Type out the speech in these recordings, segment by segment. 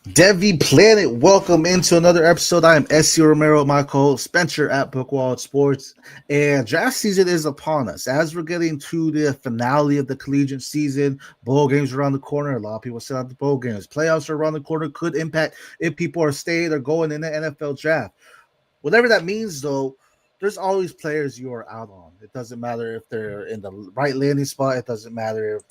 Devy Planet, welcome into another episode. I am SC Romero, my co-host Spencer at Bookwald Sports, and draft season is upon us. As we're getting to the finale of the collegiate season, bowl games are around the corner. A lot of people set out the bowl games. Playoffs are around the corner. Could impact if people are staying or going in the NFL draft. Whatever that means, though, there's always players you are out on. It doesn't matter if they're in the right landing spot. It doesn't matter if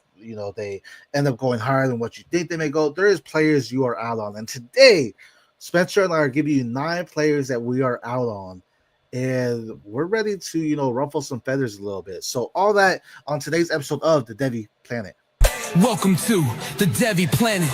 they end up going higher than what you think they may go. There is players you are out on, and today, Spencer and I are giving you 9 players that we are out on, and we're ready to ruffle some feathers a little bit. So all that on today's episode of the Devy Planet. Welcome to the Devy Planet.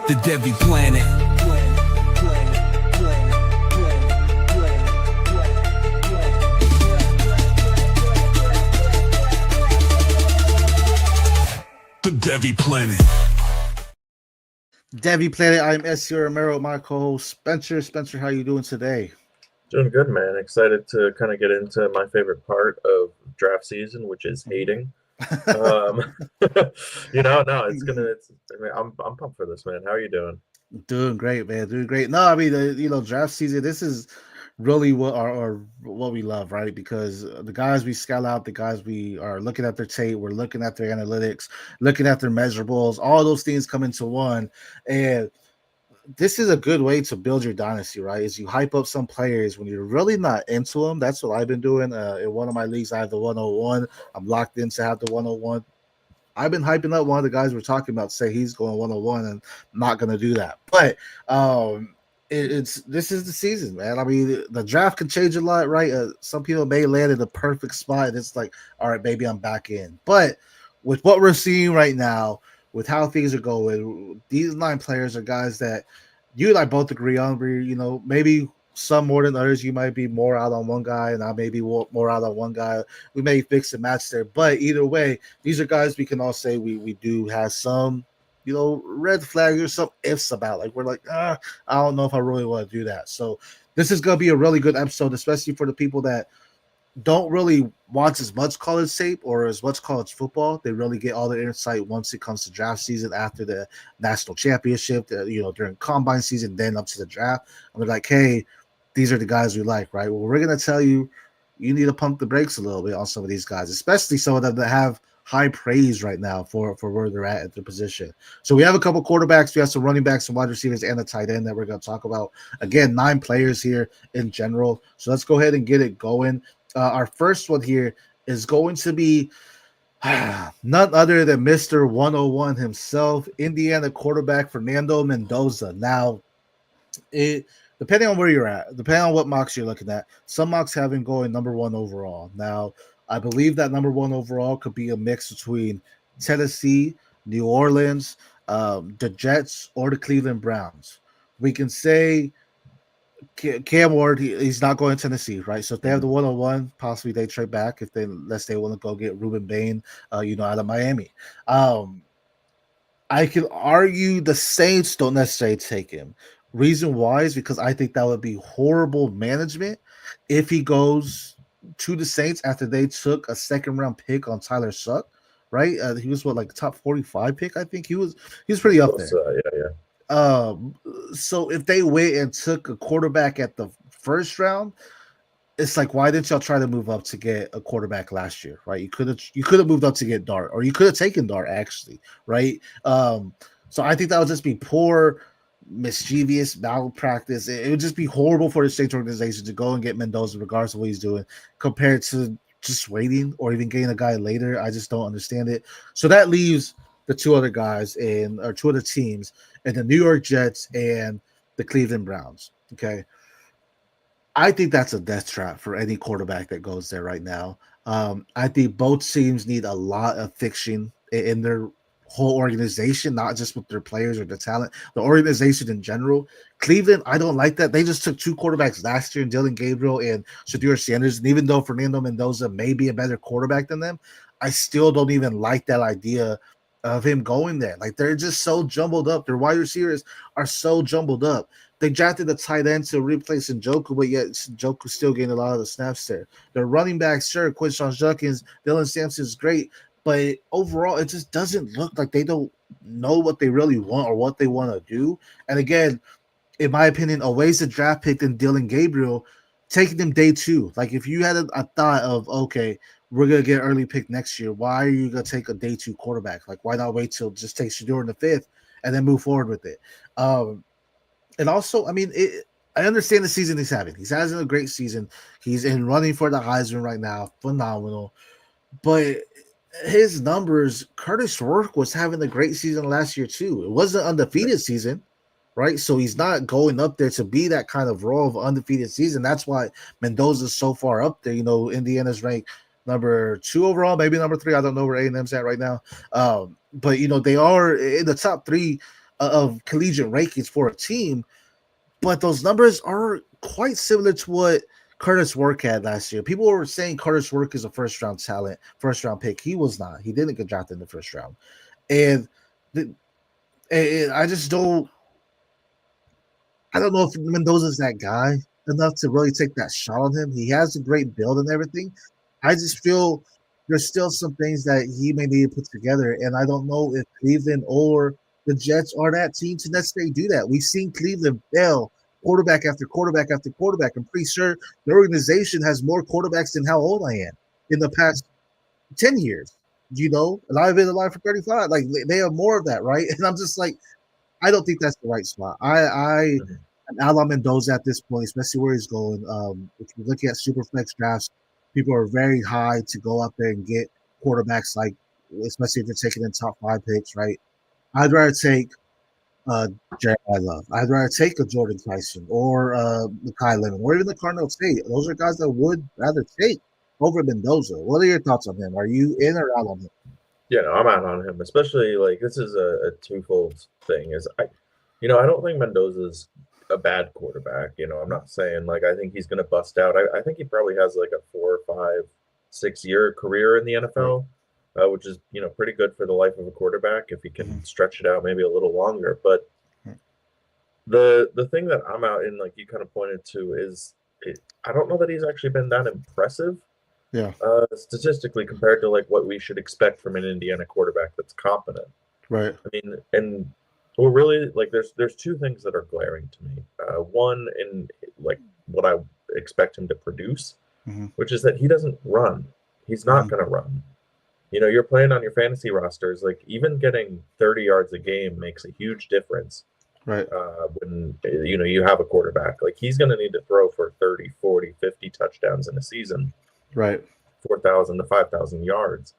The Devy Planet. The Devy Planet. Devy Planet. I'm SC Romero, my co-host Spencer. Spencer, how you doing today? Doing good, man. Excited to kind of get into my favorite part of draft season, which is hating. No, I'm pumped for this, man. How are you doing? Doing great, man. Doing great. No, I mean, draft season. This is really what we love, right? Because the guys we scout out, the guys we are looking at their tape, we're looking at their analytics, looking at their measurables. All those things come into one, and this is a good way to build your dynasty, right? Is you hype up some players when you're really not into them. That's what I've been doing. In one of my leagues, I have the 101. I'm locked in to have the 101. I've been hyping up one of the guys we're talking about, say he's going 101, and I'm not going to do that. But this is the season, man. I mean, the draft can change a lot, right? Some people may land in the perfect spot, and it's like, all right, maybe I'm back in. But with what we're seeing right now, with how things are going, these 9 players are guys that you and I both agree on. Maybe some more than others. You might be more out on one guy, and I may be more out on one guy. We may fix and match there, but either way, these are guys we can all say we do have some, red flags or some ifs about. Like we're like, I don't know if I really want to do that. So this is gonna be a really good episode, especially for the people that don't really watch as much college tape or as much college football. They really get all the insight once it comes to draft season after the national championship, during combine season, then up to the draft. And we're like, hey, these are the guys we like, right? Well, we're going to tell you, you need to pump the brakes a little bit on some of these guys, especially some of them that have high praise right now for where they're at their position. So we have a couple quarterbacks, we have some running backs, some wide receivers, and a tight end that we're going to talk about. Again, 9 players here in general. So let's go ahead and get it going. Our first one here is going to be none other than Mr. 101 himself, Indiana quarterback Fernando Mendoza. Now, depending on where you're at, depending on what mocks you're looking at, some mocks have him going number 1 overall. Now, I believe that number 1 overall could be a mix between Tennessee, New Orleans, the Jets, or the Cleveland Browns. We can say Cam Ward, he's not going to Tennessee, right? So if they have the 101, possibly they trade back unless they want to go get Ruben Bain, out of Miami. I can argue the Saints don't necessarily take him. Reason why is because I think that would be horrible management if he goes to the Saints after they took a 2nd-round pick on Tyler Suck, right? He was top 45 pick, I think. He was pretty up there. Yeah. So if they went and took a quarterback at the 1st round, it's like, why didn't y'all try to move up to get a quarterback last year, right? You could have moved up to get Dart, or you could have taken Dart actually, right? So I think that would just be poor, mischievous malpractice. It would just be horrible for the Saints organization to go and get Mendoza, regardless of what he's doing, compared to just waiting or even getting a guy later. I just don't understand it. So that leaves the 2 other guys or 2 other teams, and the New York Jets and the Cleveland Browns. Okay. I think that's a death trap for any quarterback that goes there right now. I think both teams need a lot of fixing in their whole organization, not just with their players or the talent, the organization in general. Cleveland, I don't like that. They just took 2 quarterbacks last year, Dylan Gabriel and Shedeur Sanders. And even though Fernando Mendoza may be a better quarterback than them, I still don't even like that idea of him going there. Like, they're just so jumbled up. Their wide receivers are so jumbled up. they drafted the tight end to replace Njoku, but yet Njoku's still getting a lot of the snaps there. The running backs, sure, Quinshon Judkins, Dylan Sampson is great, but overall, it just doesn't look like they don't know what they really want or what they want to do. And again, in my opinion, a waste of draft pick than Dylan Gabriel, taking them day 2. Like if you had a thought of, okay, we're gonna get early pick next year, why are you gonna take a day 2 quarterback? Like why not wait till just take Shador in the 5th and then move forward with it? And also, I mean, I understand the season he's having. He's having a great season. He's in running for the Heisman right now, phenomenal. But his numbers, Curtis Rourke was having a great season last year too. It wasn't an undefeated season, right? So he's not going up there to be that kind of role of undefeated season. That's why Mendoza's so far up there. You know, Indiana's ranked number 2 overall, maybe number 3. I don't know where A&M's at right now. But you know, they are in the top 3 of collegiate rankings for a team, but those numbers are quite similar to what Curtis Rourke had last year. People were saying Curtis Rourke is a first-round talent, first-round pick. He was not. He didn't get drafted in the first round. And I just don't – I don't know if Mendoza's that guy enough to really take that shot on him. He has a great build and everything. I just feel there's still some things that he may need to put together, and I don't know if Cleveland or – the Jets are that team to necessarily do that. We've seen Cleveland fail quarterback after quarterback after quarterback. I'm pretty sure the organization has more quarterbacks than how old I am in the past 10 years. You know, and I've been alive for 35. Like they have more of that, right? And I'm just like, I don't think that's the right spot. I'm a la Mendoza at this point, especially where he's going. If you're looking at Superflex drafts, people are very high to go up there and get quarterbacks, like especially if you're taking in top 5 picks, right? I'd rather take Jeremiah Love. I'd rather take a Jordyn Tyson or Makai Lemon or even the Cardinal State. Those are guys that would rather take over Mendoza. What are your thoughts on him? Are you in or out on him? Yeah, no, I'm out on him. Especially like this is a twofold thing. I don't think Mendoza's a bad quarterback. You know, I'm not saying like I think he's going to bust out. I think he probably has like a 4, 5, 6 year career in the NFL. Which is, you know, pretty good for the life of a quarterback if he can stretch it out maybe a little longer. But the thing that I'm out in, like you kind of pointed to, is I don't know that he's actually been that impressive. Yeah. Statistically compared to like what we should expect from an Indiana quarterback that's competent. Right. I mean, and we're really like there's 2 things that are glaring to me. One in like what I expect him to produce, which is that he doesn't run. He's not going to run. You know, you're playing on your fantasy rosters, like even getting 30 yards a game makes a huge difference. Right. When, you know, you have a quarterback. Like he's going to need to throw for 30, 40, 50 touchdowns in a season. Right. 4,000 to 5,000 yards.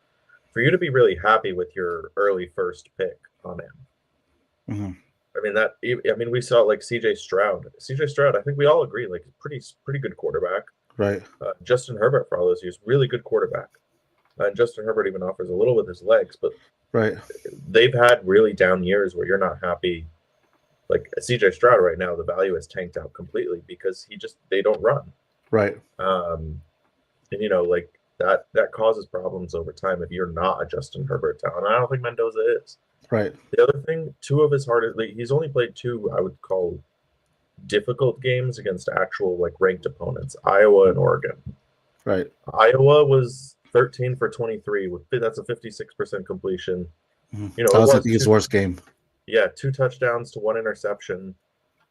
For you to be really happy with your early first pick on him. I mean, we saw like CJ Stroud. I think we all agree, like pretty good quarterback. Right. Justin Herbert, for all those years, really good quarterback. And Justin Herbert even offers a little with his legs, but they've had really down years where you're not happy. Like CJ Stroud right now, the value has tanked out completely because they don't run. Right. And you know, like that causes problems over time if you're not a Justin Herbert talent. I don't think Mendoza is. Right. The other thing, 2 of his hardest, like, he's only played 2, I would call difficult games against actual like ranked opponents, Iowa and Oregon. Right. Iowa was 13 for 23 that's a 56% completion. You know, that was his worst game. Yeah, 2 touchdowns to 1 interception,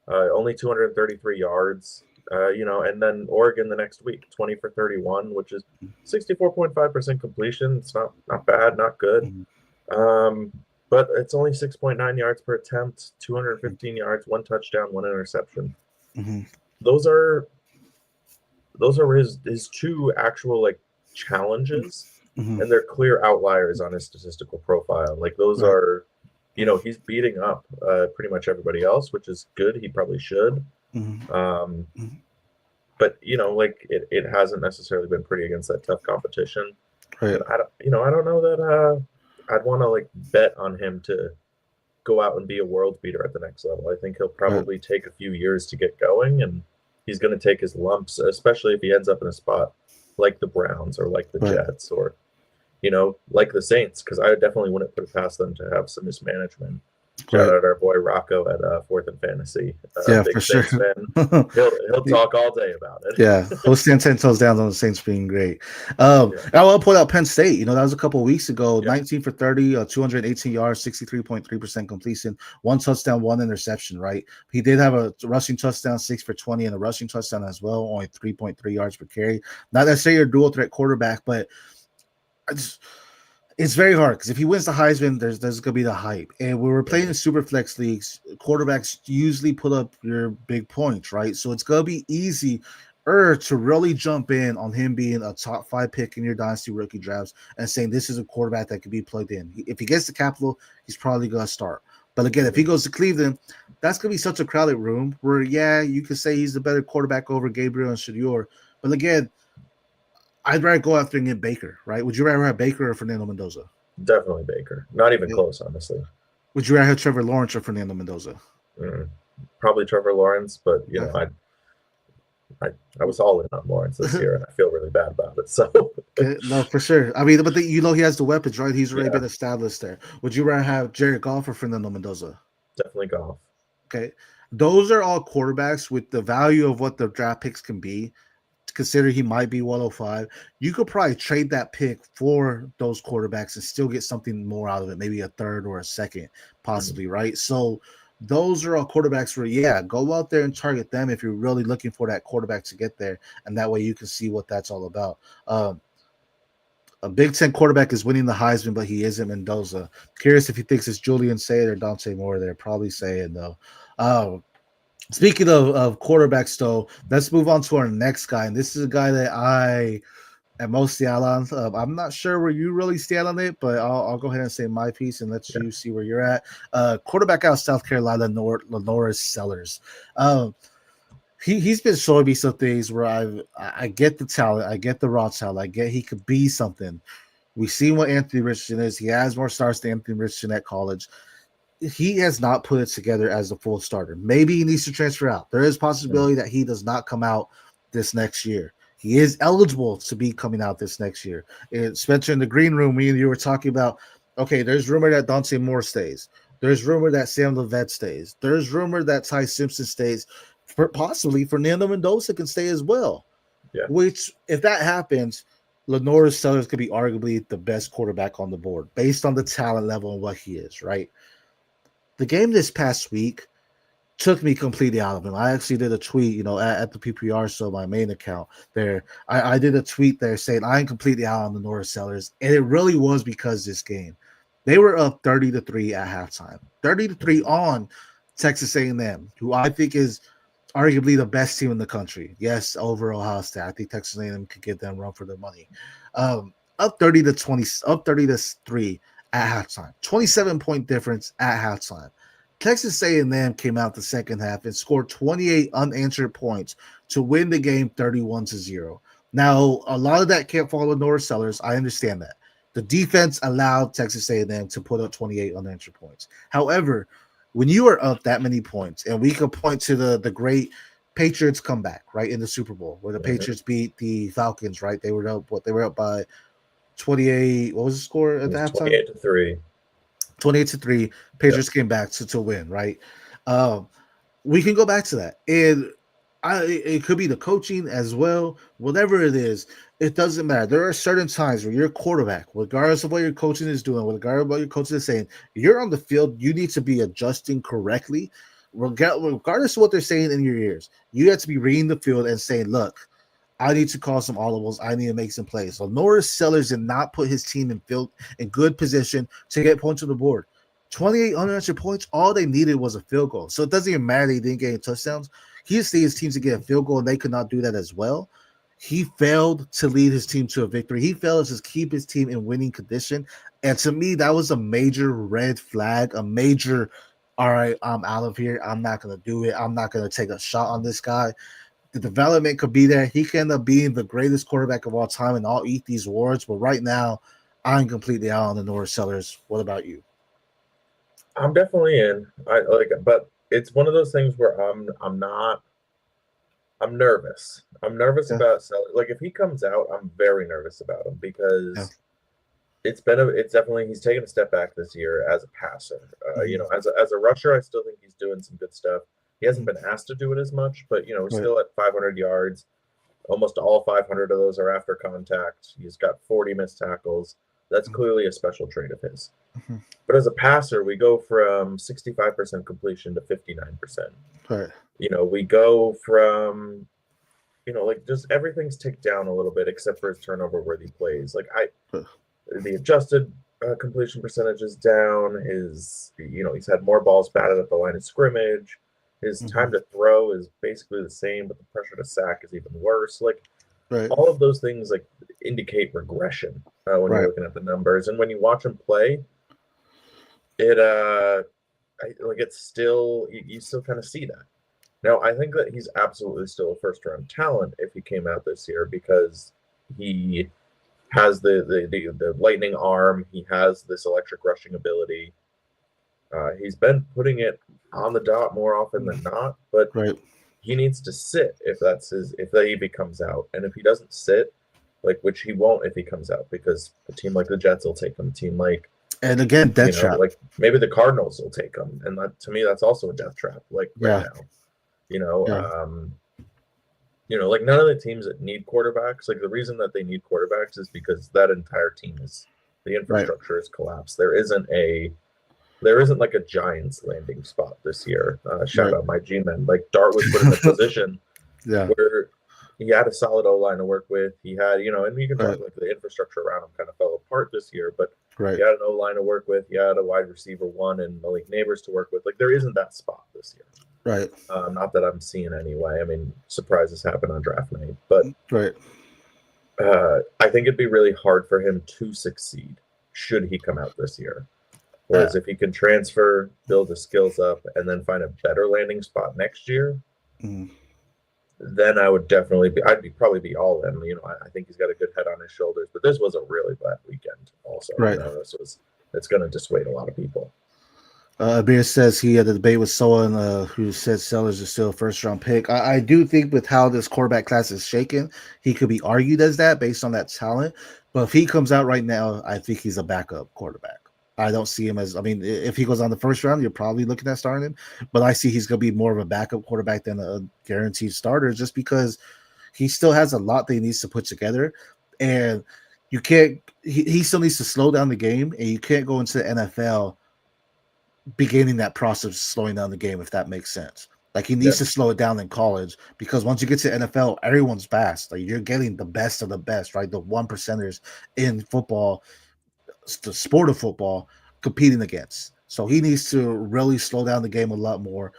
only 233 yards. You know, and then Oregon the next week, 20 for 31, which is 64.5% completion. It's not bad, not good. But it's only 6.9 yards per attempt, 215 yards, 1 touchdown, 1 interception. Those are his 2 actual like challenges, and they're clear outliers on his statistical profile. Like those are, you know, he's beating up pretty much everybody else, which is good. He probably should. But you know, like it hasn't necessarily been pretty against that tough competition. Right. I don't know that I'd want to like bet on him to go out and be a world beater at the next level. I think he'll probably take a few years to get going, and he's going to take his lumps, especially if he ends up in a spot like the Browns or like the Jets or, you know, like the Saints, because I definitely wouldn't put it past them to have some mismanagement. Shout Right. out our boy Rocco at Fourth and Fantasy. Yeah, Big for sure. Saints fan. He'll talk all day about it. Yeah, he'll stand 10 toes down on the Saints being great. Yeah. I want to point out Penn State. You know, that was a couple of weeks ago. Yeah. 19 for 30, 218 yards, 63.3% completion, 1 touchdown, 1 interception, right? He did have a rushing touchdown, 6 for 20, and a rushing touchdown as well, only 3.3 yards per carry. Not necessarily a dual threat quarterback, but it's very hard because if he wins the Heisman, there's gonna be the hype. And when we're playing in super flex leagues, quarterbacks usually put up your big points, right? So it's gonna be easy to really jump in on him being a top 5 pick in your dynasty rookie drafts and saying this is a quarterback that can be plugged in. If he gets the capital, he's probably gonna start. But again, if he goes to Cleveland, that's gonna be such a crowded room where you could say he's the better quarterback over Gabriel and Shador. But again, I'd rather go after and get Baker, right? Would you rather have Baker or Fernando Mendoza? Definitely Baker. Not even close, honestly. Would you rather have Trevor Lawrence or Fernando Mendoza? Probably Trevor Lawrence, but I was all in on Lawrence this year, and I feel really bad about it. So no, for sure. I mean, but he has the weapons, right? He's already been established there. Would you rather have Jared Goff or Fernando Mendoza? Definitely Goff. Okay, those are all quarterbacks with the value of what the draft picks can be. Consider he might be 105. You could probably trade that pick for those quarterbacks and still get something more out of it, maybe a third or a second, possibly, right? So those are all quarterbacks where, go out there and target them if you're really looking for that quarterback to get there, and that way you can see what that's all about. A Big Ten quarterback is winning the Heisman, but he isn't Mendoza. Curious if he thinks it's Julian Sayin or Dante Moore. They're probably Sayin, though. Speaking of quarterbacks, though, let's move on to our next guy. And this is a guy that I am mostly out on. I'm not sure where you really stand on it, but I'll go ahead and say my piece and let you see where you're at. Quarterback out of South Carolina, LaNorris Sellers. He's been showing me some things where I get the talent, I get the raw talent, I get he could be something. We've seen what Anthony Richardson is. He has more starts than Anthony Richardson at college. He has not put it together as a full starter. Maybe he needs to transfer out. There is possibility that he does not come out this next year. He is eligible to be coming out this next year. And Spencer, in the green room, me and you were talking about, okay, there's rumor that Dante Moore stays. There's rumor that Sam Levet stays. There's rumor that Ty Simpson stays. Possibly Fernando Mendoza can stay as well. Yeah. Which, if that happens, LaNorris Sellers could be arguably the best quarterback on the board based on the talent level and what he is, right? The game this past week took me completely out of him. I actually did a tweet, at the PPR show, my main account there. I did a tweet there saying I'm completely out on the LaNorris Sellers, and it really was because this game. They were up 30-3 at halftime, 30-3 on Texas A&M, who I think is arguably the best team in the country. Yes, over Ohio State. I think Texas A&M could get them run for their money. Up 30-20, up 30-3 at halftime. 27-point difference at halftime. Texas A&M came out the second half and scored 28 unanswered points to win the game 31-0. Now, a lot of that can't fall on LaNorris Sellers. I understand that. The defense allowed Texas A&M to put up 28 unanswered points. However, when you are up that many points, and we could point to the great Patriots comeback, right, in the Super Bowl, where the Patriots beat the Falcons, right? They were up by 28. What was the score at that time? 28-3. 28-3. Patriots came back to win, right? We can go back to that. And it could be the coaching as well. Whatever it is, it doesn't matter. There are certain times where your quarterback, regardless of what your coaching is doing, regardless of what your coach is saying, you're on the field, you need to be adjusting correctly, regardless of what they're saying in your ears. You have to be reading the field and saying, look, I need to call some audibles. I need to make some plays. So LaNorris Sellers did not put his team in good position to get points on the board. 28 unanswered points, all they needed was a field goal. So it doesn't even matter they didn't get any touchdowns. He just needs his team to get a field goal, and they could not do that as well. He failed to lead his team to a victory. He failed to keep his team in winning condition. And to me, that was a major red flag, a major, all right, I'm out of here. I'm not going to do it. I'm not going to take a shot on this guy. The development could be there. He can end up being the greatest quarterback of all time, and I'll eat these words. But right now, I'm completely out on the LaNorris Sellers. What about you? I'm definitely in. But it's one of those things where I'm nervous. I'm nervous about Sellers. Like, if he comes out, I'm very nervous about him because it's definitely he's taken a step back this year as a passer. You know, as a rusher, I still think he's doing some good stuff. He hasn't been asked to do it as much, but you know, we're Right. still at 500 yards. Almost all 500 of those are after contact. He's got 40 missed tackles. That's clearly a special trait of his. But as a passer, we go from 65% completion to 59%. Right. You know, we go from, you know, like just everything's ticked down a little bit except for his turnover worthy plays. Like the adjusted completion percentage is down. You know, he's had more balls batted at the line of scrimmage. His time to throw is basically the same, but the pressure to sack is even worse. Like all of those things like indicate regression when you're looking at the numbers, and when you watch him play, it's still you still kind of see that. Now I think that he's absolutely still a first round talent if he came out this year because he has the lightning arm, he has this electric rushing ability. He's been putting it on the dot more often than not, but he needs to sit if he comes out, and if he doesn't sit, like which he won't if he comes out because a team like the Jets will take him, a team like and again death trap, like maybe the Cardinals will take him, and that, to me that's also a death trap. Like right now, you know, like none of the teams that need quarterbacks, like the reason that they need quarterbacks is because that entire team the infrastructure is collapsed. There isn't like a Giants landing spot this year. Shout out my G-men. Like Dart was put in a position where he had a solid O-line to work with. He had, you know, and you can talk like the infrastructure around him kind of fell apart this year, but he had an O-line to work with. He had a wide receiver one and Malik Neighbors to work with. Like there isn't that spot this year. Right. Not that I'm seeing anyway. I mean, surprises happen on draft night, but I think it'd be really hard for him to succeed should he come out this year. Whereas if he can transfer, build his skills up, and then find a better landing spot next year, then I would definitely probably be all in. You know, I think he's got a good head on his shoulders, but this was a really bad weekend also. Right. You know, it's going to dissuade a lot of people. Abir says he had a debate with someone who said Sellers is still a first-round pick. I do think with how this quarterback class is shaken, he could be argued as that based on that talent. But if he comes out right now, I think he's a backup quarterback. I don't see him as, I mean, if he goes on the first round, you're probably looking at starting him. But I see he's going to be more of a backup quarterback than a guaranteed starter just because he still has a lot that he needs to put together. And you can't, he still needs to slow down the game, and you can't go into the NFL beginning that process of slowing down the game, if that makes sense. Like he needs to slow it down in college because once you get to NFL, everyone's fast. Like you're getting the best of the best, right? The 1%ers in football, the sport of football, competing against. So he needs to really slow down the game a lot more.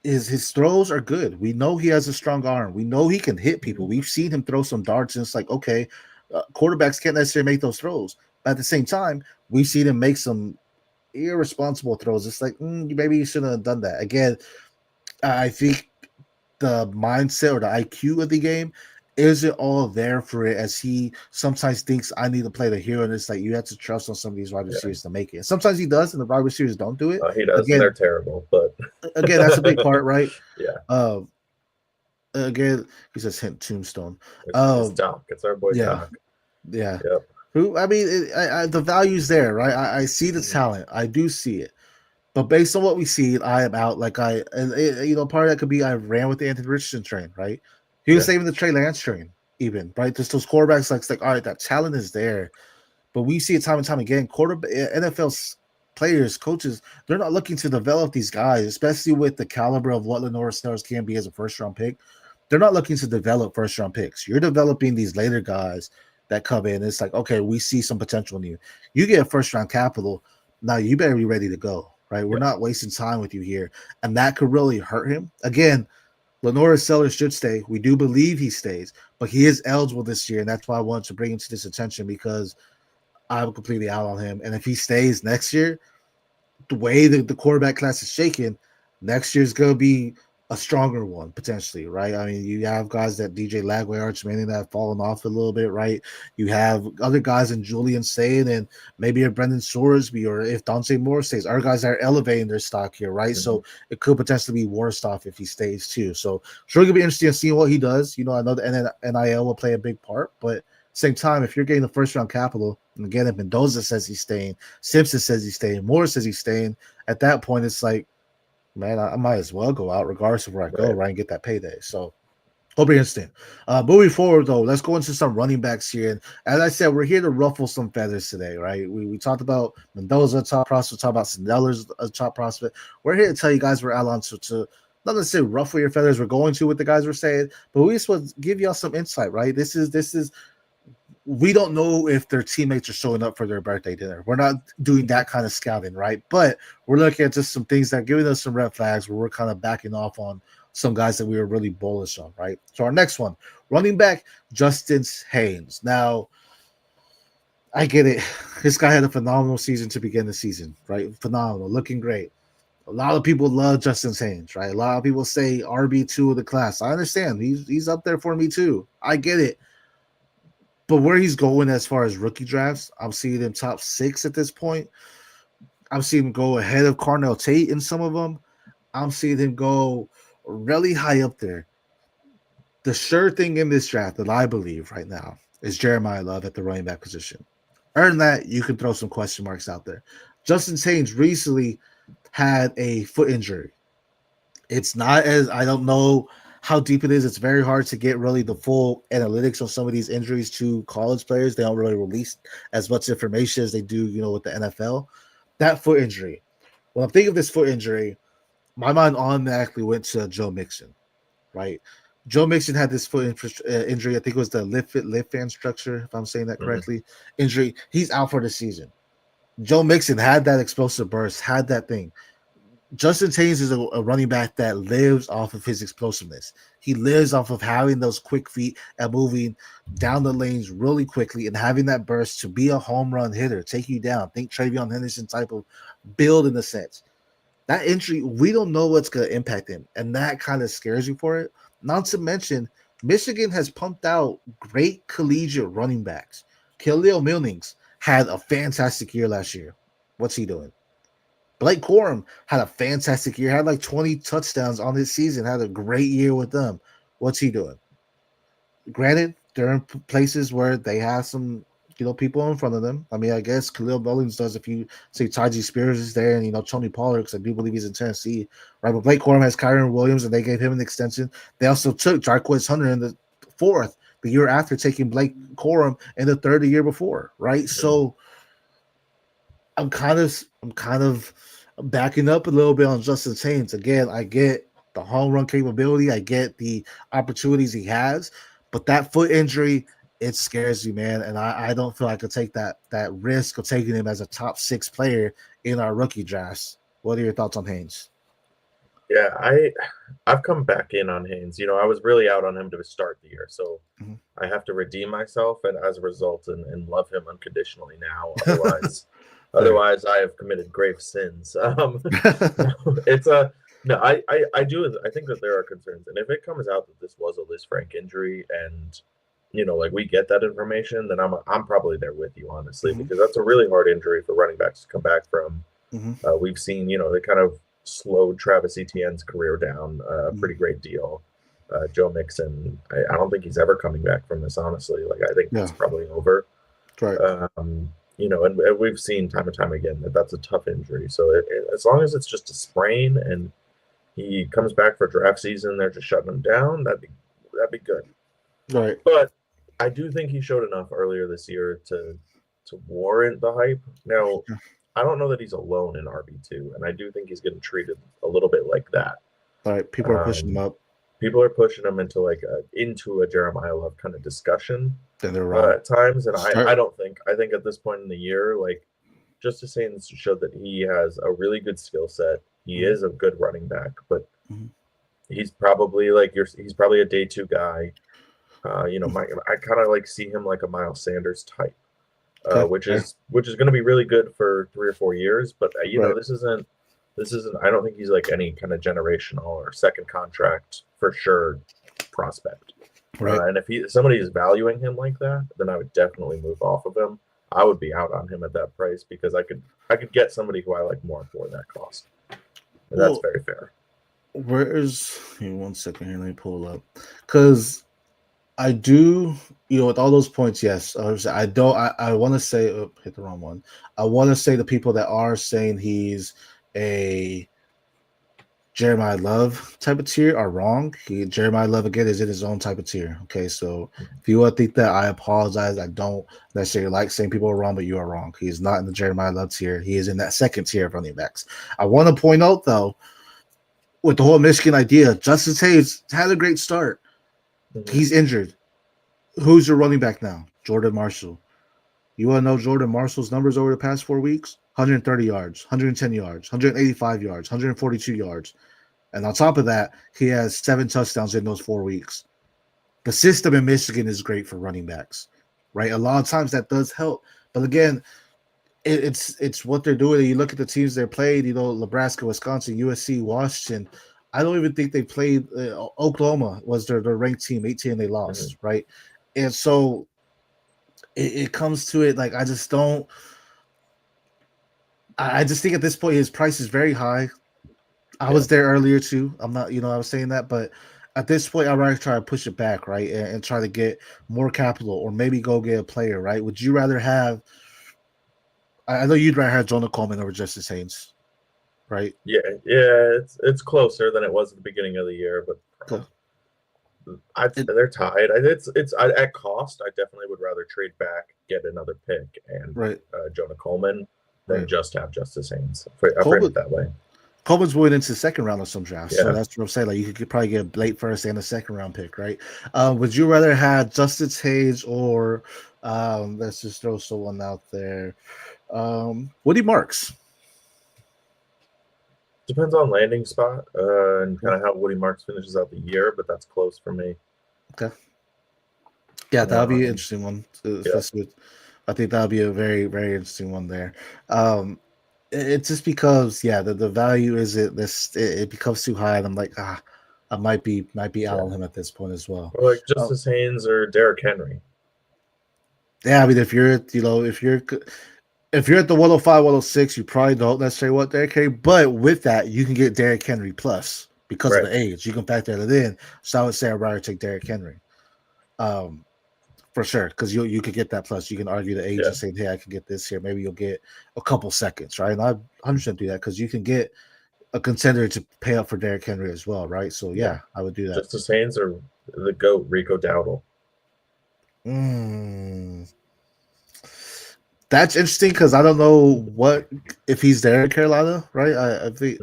His throws are good. We know he has a strong arm. We know he can hit people. We've seen him throw some darts, and it's like, okay, quarterbacks can't necessarily make those throws. But at the same time, we've seen him make some irresponsible throws. It's like, maybe you shouldn't have done that. Again, I think the mindset or the IQ of the game isn't all there for it, as he sometimes thinks I need to play the hero, and it's like you have to trust on some of these wide receivers to make it. Sometimes he does, and the wide receivers don't do it. He does, and they're terrible. But again, that's a big part, right? Again, he says hint Tombstone. It's Doc. It's our boy Doc. Yeah. Yep. Who? I mean, the value's there, right? I see the talent. I do see it. But based on what we see, I am out. Like part of that could be I ran with the Anthony Richardson train, right? He was saving the Trey Lance train, even, right? Just those quarterbacks, like, all right, that talent is there. But we see it time and time again. NFL players, coaches, they're not looking to develop these guys, especially with the caliber of what LaNorris Sellers can be as a first-round pick. They're not looking to develop first-round picks. You're developing these later guys that come in. It's like, okay, we see some potential in you. You get first-round capital. Now you better be ready to go, right? We're not wasting time with you here. And that could really hurt him. Again, LaNorris Sellers should stay. We do believe he stays, but he is eligible this year, and that's why I wanted to bring him to this attention because I'm completely out on him. And if he stays next year, the way the quarterback class is shaken, next year's going to be a stronger one, potentially, right? I mean, you have guys that DJ Lagway, Arch Manning that have fallen off a little bit, right? You have other guys in Julian Sain and maybe a Brendan Sorsby, or if Dante Moore stays, our guys are elevating their stock here, right? So it could potentially be worse off if he stays too. So sure, it's going to be interesting seeing what he does. You know, I know the NIL will play a big part, but Same time, if you're getting the first round capital, and again, if Mendoza says he's staying, Simpson says he's staying, Moore says he's staying, at that point, it's like, man, I might as well go out regardless of where I go, right, and get that payday. So it'll be interesting. Moving forward, though, let's go into some running backs here. And as I said, we're here to ruffle some feathers today, right? We talked about Mendoza, top prospect, talked about Sandellers, top prospect. We're here to tell you guys we're out on to not necessarily ruffle your feathers. We're going to what the guys were saying, but we just want to give y'all some insight, right? This is. We don't know if their teammates are showing up for their birthday dinner. We're not doing that kind of scouting, right? But we're looking at just some things that are giving us some red flags where we're kind of backing off on some guys that we were really bullish on, right? So our next one, running back Jordyn Haynes. Now, I get it. This guy had a phenomenal season to begin the season, right? Phenomenal, looking great. A lot of people love Jordyn Haynes, right? A lot of people say RB2 of the class. I understand. He's up there for me too. I get it. But where he's going as far as rookie drafts, I'm seeing him top 6 at this point. I'm seeing him go ahead of Carnell Tate in some of them. I'm seeing him go really high up there. The sure thing in this draft that I believe right now is Jeremiah Love at the running back position. Earn that, you can throw some question marks out there. Jordyn Haynes recently had a foot injury. It's not as, I don't know how deep it is. It's very hard to get really the full analytics on some of these injuries to college players. They don't really release as much information as they do, with the NFL. That foot injury. When I'm thinking of this foot injury, my mind automatically went to Joe Mixon, right? Joe Mixon had this foot injury. I think it was the lift fan structure, if I'm saying that correctly. Injury. He's out for the season. Joe Mixon had that explosive burst, had that thing. Jordyn Haynes is a running back that lives off of his explosiveness. He lives off of having those quick feet and moving down the lanes really quickly and having that burst to be a home run hitter, take you down. Think Travion Henderson type of build in a sense. That injury, we don't know what's going to impact him, and that kind of scares you for it. Not to mention, Michigan has pumped out great collegiate running backs. Khalil Milnings had a fantastic year last year. What's he doing? Blake Corum had a fantastic year, had like 20 touchdowns on his season, had a great year with them. What's he doing? Granted, they're in places where they have some, people in front of them. I mean, I guess Khalil Billings does if you say Taji Spears is there and, Tony Pollard, because I do believe he's in Tennessee, right? But Blake Corum has Kyron Williams, and they gave him an extension. They also took Jarquez Hunter in the 4th, the year after taking Blake Corum in the 3rd the year before, right? So I'm kind of backing up a little bit on Jordyn Haynes. Again, I get the home run capability. I get the opportunities he has, but that foot injury, it scares you, man. And I don't feel I could take that risk of taking him as a top 6 player in our rookie drafts. What are your thoughts on Haynes? Yeah, I've come back in on Haynes. I was really out on him to start the year, so I have to redeem myself, and as a result, and love him unconditionally now. Otherwise, I have committed grave sins. It's no, I do. I think that there are concerns, and if it comes out that this was a Liz Frank injury, and we get that information, then I'm probably there with you, honestly, because that's a really hard injury for running backs to come back from. We've seen, they kind of slowed Travis Etienne's career down a pretty great deal. Joe Mixon, I don't think he's ever coming back from this, honestly. I think it's probably over. Right. And we've seen time and time again that that's a tough injury. So as long as it's just a sprain and he comes back for draft season, they're just shutting him down, that'd be good. Right. But I do think he showed enough earlier this year to warrant the hype. Now, I don't know that he's alone in RB2, and I do think he's getting treated a little bit like that. All right, people are pushing him up. People are pushing him into into a Jeremiah Love kind of discussion. Then they're wrong at times, and I don't think. I think at this point in the year, just to say this showed that he has a really good skill set. He is a good running back, but he's probably he's probably a day 2 guy. I kind of see him like a Miles Sanders type, which is going to be really good for 3 or 4 years. But this isn't. I don't think he's any kind of generational or second contract for sure prospect. Right. And if somebody is valuing him like that, then I would definitely move off of him. I would be out on him at that price because I could get somebody who I like more for that cost. And that's very fair. Give me 1 second here. Let me pull it up. Because I do with all those points, yes. I don't. I want to say hit the wrong one. I want to say the people that are saying he's a Jeremiah Love type of tier are wrong. Jeremiah Love again is in his own type of tier. Okay, so if you want to think that, I apologize. I don't necessarily like saying people are wrong, but you are wrong. He is not in the Jeremiah Love tier. He is in that second tier of running backs. I want to point out though, with the whole Michigan idea, Justice Haynes had a great start. Mhm. He's injured. Who's your running back now? Jordan Marshall. You want to know Jordan Marshall's numbers over the past 4 weeks? 130 yards, 110 yards, 185 yards, 142 yards. And on top of that, he has 7 touchdowns in those 4 weeks. The system in Michigan is great for running backs, right? A lot of times that does help. But again, it's what they're doing. You look at the teams they played, Nebraska, Wisconsin, USC, Washington. I don't even think they played Oklahoma was their ranked team, 18 they lost, right? And so it comes to it, like I just don't I just think at this point his price is very high. I was there earlier too. I'm not, I was saying that, but at this point, I'd rather try to push it back, right, and try to get more capital, or maybe go get a player, right? Would you rather have? I know you'd rather have Jonah Coleman over Justice Haynes, right? Yeah, it's closer than it was at the beginning of the year, but they're tied. It's at cost. I definitely would rather trade back, get another pick, and Right. Jonah Coleman than Right. just have Justice Haynes. I frame it that way. Coleman's going into the second round of some drafts, Yeah. so that's what I'm saying. Like you could probably get a late first and a second round pick, right? Would you rather have Justice Haynes or let's just throw someone out there, Woody Marks? Depends on landing spot and kind of how Woody Marks finishes out the year, but that's close for me. Okay. Yeah, that'll be an interesting one. I think that'll be a very, very interesting one there. It's just because, the value is it becomes too high, and I'm like, I might be out on him at this point as well. Or like Justice Haynes or Derrick Henry. Yeah, I mean, if you're at the 105, 106, you probably don't necessarily want Derrick Henry, but with that, you can get Derrick Henry plus because of the age. You can factor that in. So I would say I'd rather take Derrick Henry. For sure, because you could get that plus. You can argue the age and say, hey, I can get this here. Maybe you'll get a couple seconds, right? And I 100% do that because you can get a contender to pay up for Derrick Henry as well, right? So I would do that. Justice Haynes or the GOAT Rico Dowdle. That's interesting because I don't know if he's there in Carolina, right? I think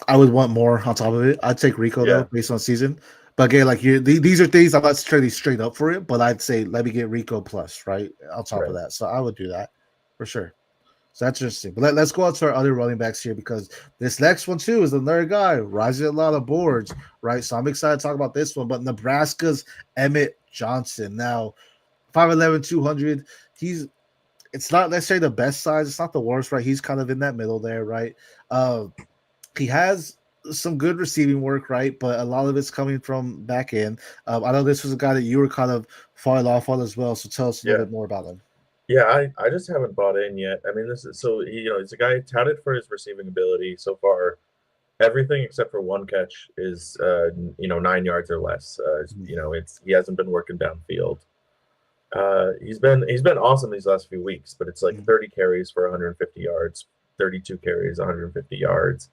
I would want more on top of it. I'd take Rico though, based on season. But again, like these are things I'm not straight up for it, but I'd say let me get Rico plus, right, on top of that. So I would do that for sure. So that's interesting. But let's go on to our other running backs here because this next one too is another guy rising a lot of boards, right? So I'm excited to talk about this one. But Nebraska's Emmett Johnson. Now, 5'11", 200. It's not necessarily the best size. It's not the worst, right? He's kind of in that middle there, right? He has some good receiving work, right? But a lot of it's coming from back end. I know this was a guy that you were kind of falling off on as well. So tell us a little bit more about him. Yeah, I just haven't bought in yet. I mean, he's a guy touted for his receiving ability so far. Everything except for one catch is 9 yards or less. He hasn't been working downfield. He's been awesome these last few weeks, but it's like 30 carries for 150 yards, 32 carries, 150 yards.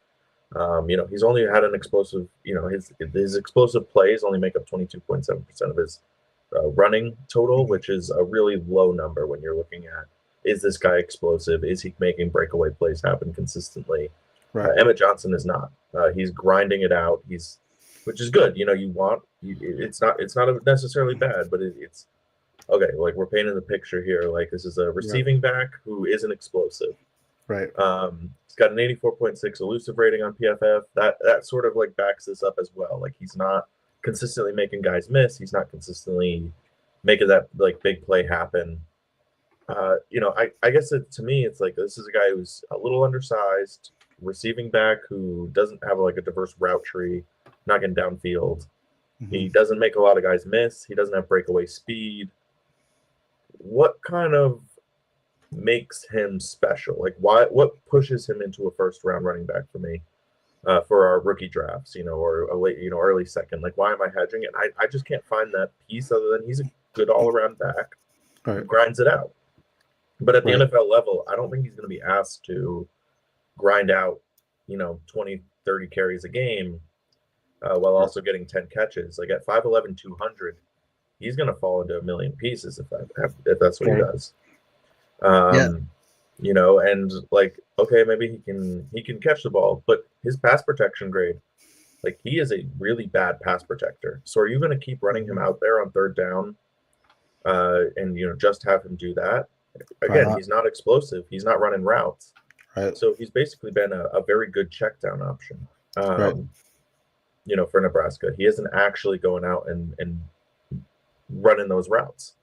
He's only had an explosive. His explosive plays only make up 22.7% of his running total, which is a really low number when you're looking at, is this guy explosive? Is he making breakaway plays happen consistently? Right. Emmett Johnson is not. He's grinding it out. Which is good. It's not necessarily bad, but it's okay. Like we're painting the picture here. Like this is a receiving back who isn't explosive. Right. He's got an 84.6 elusive rating on PFF. That sort of like backs this up as well. Like he's not consistently making guys miss. He's not consistently making that like big play happen. I guess to me, it's like this is a guy who's a little undersized, receiving back who doesn't have like a diverse route tree, not getting downfield. He doesn't make a lot of guys miss. He doesn't have breakaway speed. What kind of makes him special? Like what pushes him into a first round running back for me? for our rookie drafts, or a late, early second. Like, why am I hedging it? I just can't find that piece other than he's a good all around back who Right. grinds it out. But at the Right. NFL level, I don't think he's going to be asked to grind out, 20, 30 carries a game while also getting 10 catches. Like at 5'11", 200, he's going to fall into a million pieces if that's what he Right. does. Yeah. And like, okay, maybe he can catch the ball, but his pass protection grade, like he is a really bad pass protector. So are you going to keep running him out there on third down, and just have him do that? Again, he's not explosive. He's not running routes. Right. So he's basically been a very good check down option. Right. For Nebraska, he isn't actually going out and running those routes.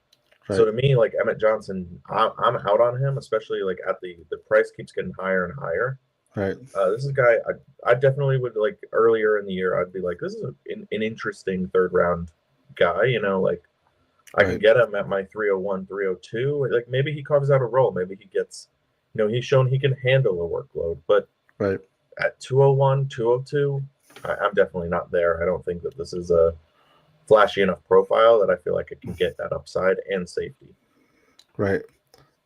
Right. So to me, like Emmett Johnson, I'm out on him, especially like at the price keeps getting higher and higher. Right. This is a guy I definitely would like earlier in the year. I'd be like, this is an interesting third round guy. Like I can get him at my 301, 302. Like maybe he carves out a role. Maybe he gets, he's shown he can handle a workload. But at 201, 202, I'm definitely not there. I don't think that this is a flashy enough profile that I feel like it can get that upside and safety. Right.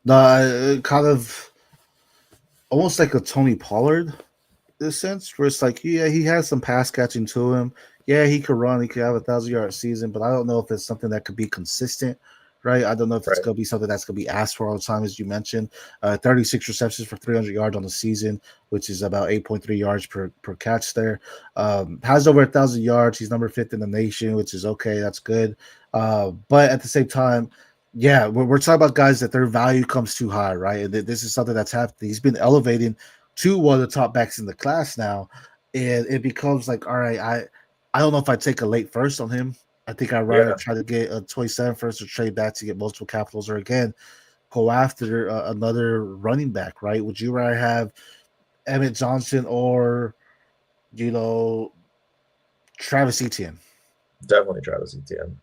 No, kind of almost like a Tony Pollard in a sense, where it's like, yeah, he has some pass catching to him. Yeah, he could run. He could have 1,000-yard season, but I don't know if it's something that could be consistent, right? I don't know if it's going to be something that's going to be asked for all the time, as you mentioned. 36 receptions for 300 yards on the season, which is about 8.3 yards per catch there. Has over 1,000 yards. He's number 5th in the nation, which is okay. That's good. But at the same time, yeah, we're talking about guys that their value comes too high, right? And this is something that's happened. He's been elevating to one of the top backs in the class now, and it becomes like, all right, I don't know if I take a late first on him. I think I'd rather try to get a 27 first or trade back to get multiple capitals, or again, go after another running back, right? Would you rather have Emmett Johnson or, Travis Etienne? Definitely Travis Etienne.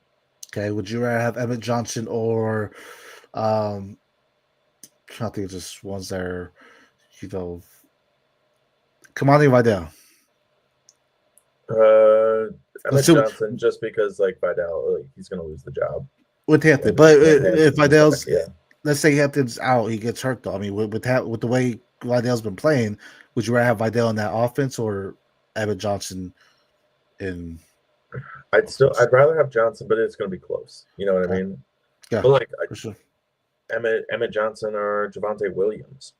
Okay. Would you rather have Emmett Johnson or, I'm trying to think of just ones that are, Kamani Vidal? Emmett Johnson, just because like Vidal, he's going to lose the job with Hampton. But if Vidal's, let's say Hampton's out, he gets hurt though. I mean, with the way Vidal's been playing, would you rather have Vidal in that offense or Emmett Johnson in? I'd rather have Johnson, but it's going to be close. You know what I mean? Yeah, but like for sure. Emmett Johnson or Javonte Williams.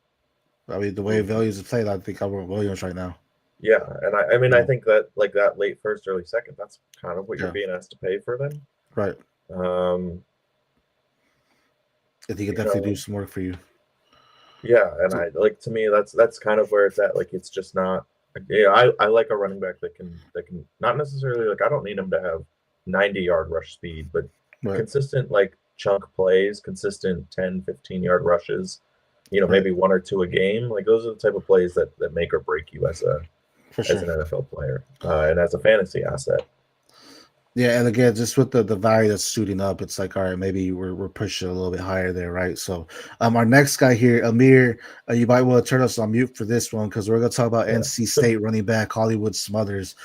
I mean, the way Williams is played, I think I want Williams right now. Yeah, and I think that like that late first, early second, that's kind of what you're being asked to pay for them. Right. I think he could definitely do some work for you. Yeah, and I like, to me that's kind of where it's at. Like it's just not. I like a running back that can not necessarily, like, I don't need him to have 90-yard rush speed, but consistent like chunk plays, consistent 10, 15-yard rushes. Maybe one or two a game. Like those are the type of plays that make or break you as an NFL player and as a fantasy asset. Yeah, and again, just with the value that's shooting up, it's like, all right, maybe we're pushing a little bit higher there, right? So, our next guy here, Amir, you might want to turn us on mute for this one because we're going to talk about NC State running back Hollywood Smothers.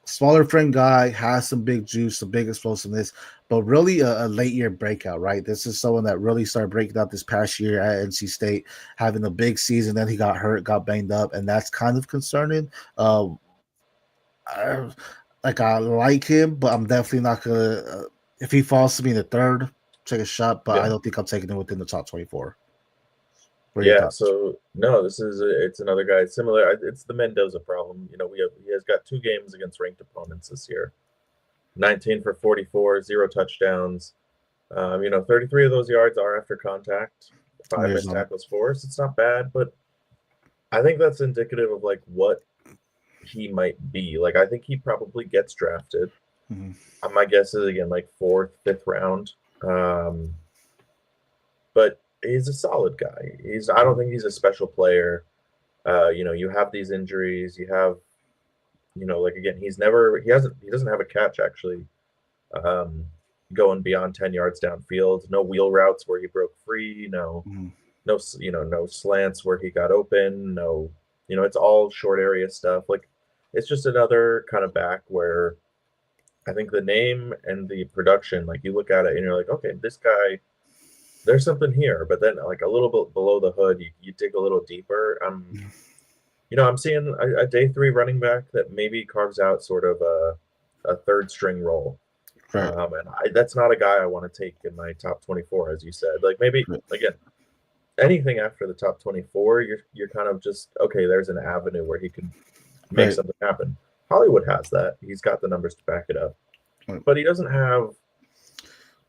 Smaller frame guy, has some big juice, some big explosiveness, but really a late year breakout, right? This is someone that really started breaking out this past year at NC State, having a big season. Then he got hurt, got banged up, and that's kind of concerning. I like him, but I'm definitely not gonna. If he falls to me in the third, take a shot. But I don't think I'm taking him within the top 24. So no, it's another guy similar. It's the Mendoza problem. He has got 2 games against ranked opponents this year. 19 for 44, 0 touchdowns. 33 of those yards are after contact. 5 missed tackles forced. It's not bad, but I think that's indicative of like what he might be. Like I think he probably gets drafted. Mm-hmm. My guess is again like 4th, 5th round. But he's a solid guy. I don't think he's a special player. You have these injuries. You have, like again, he doesn't have a catch actually going beyond 10 yards downfield. No wheel routes where he broke free. No slants where he got open. No, It's all short area stuff. Like, it's just another kind of back where I think the name and the production, like you look at it and you're like, okay, this guy, there's something here. But then like a little bit below the hood, you dig a little deeper. I'm seeing a day 3 running back that maybe carves out sort of a third string role. Right. That's not a guy I want to take in my top 24, as you said. Like maybe again, anything after the top 24, you're kind of just okay. There's an avenue where he can make something happen. Hollywood has that. He's got the numbers to back it up, but he doesn't have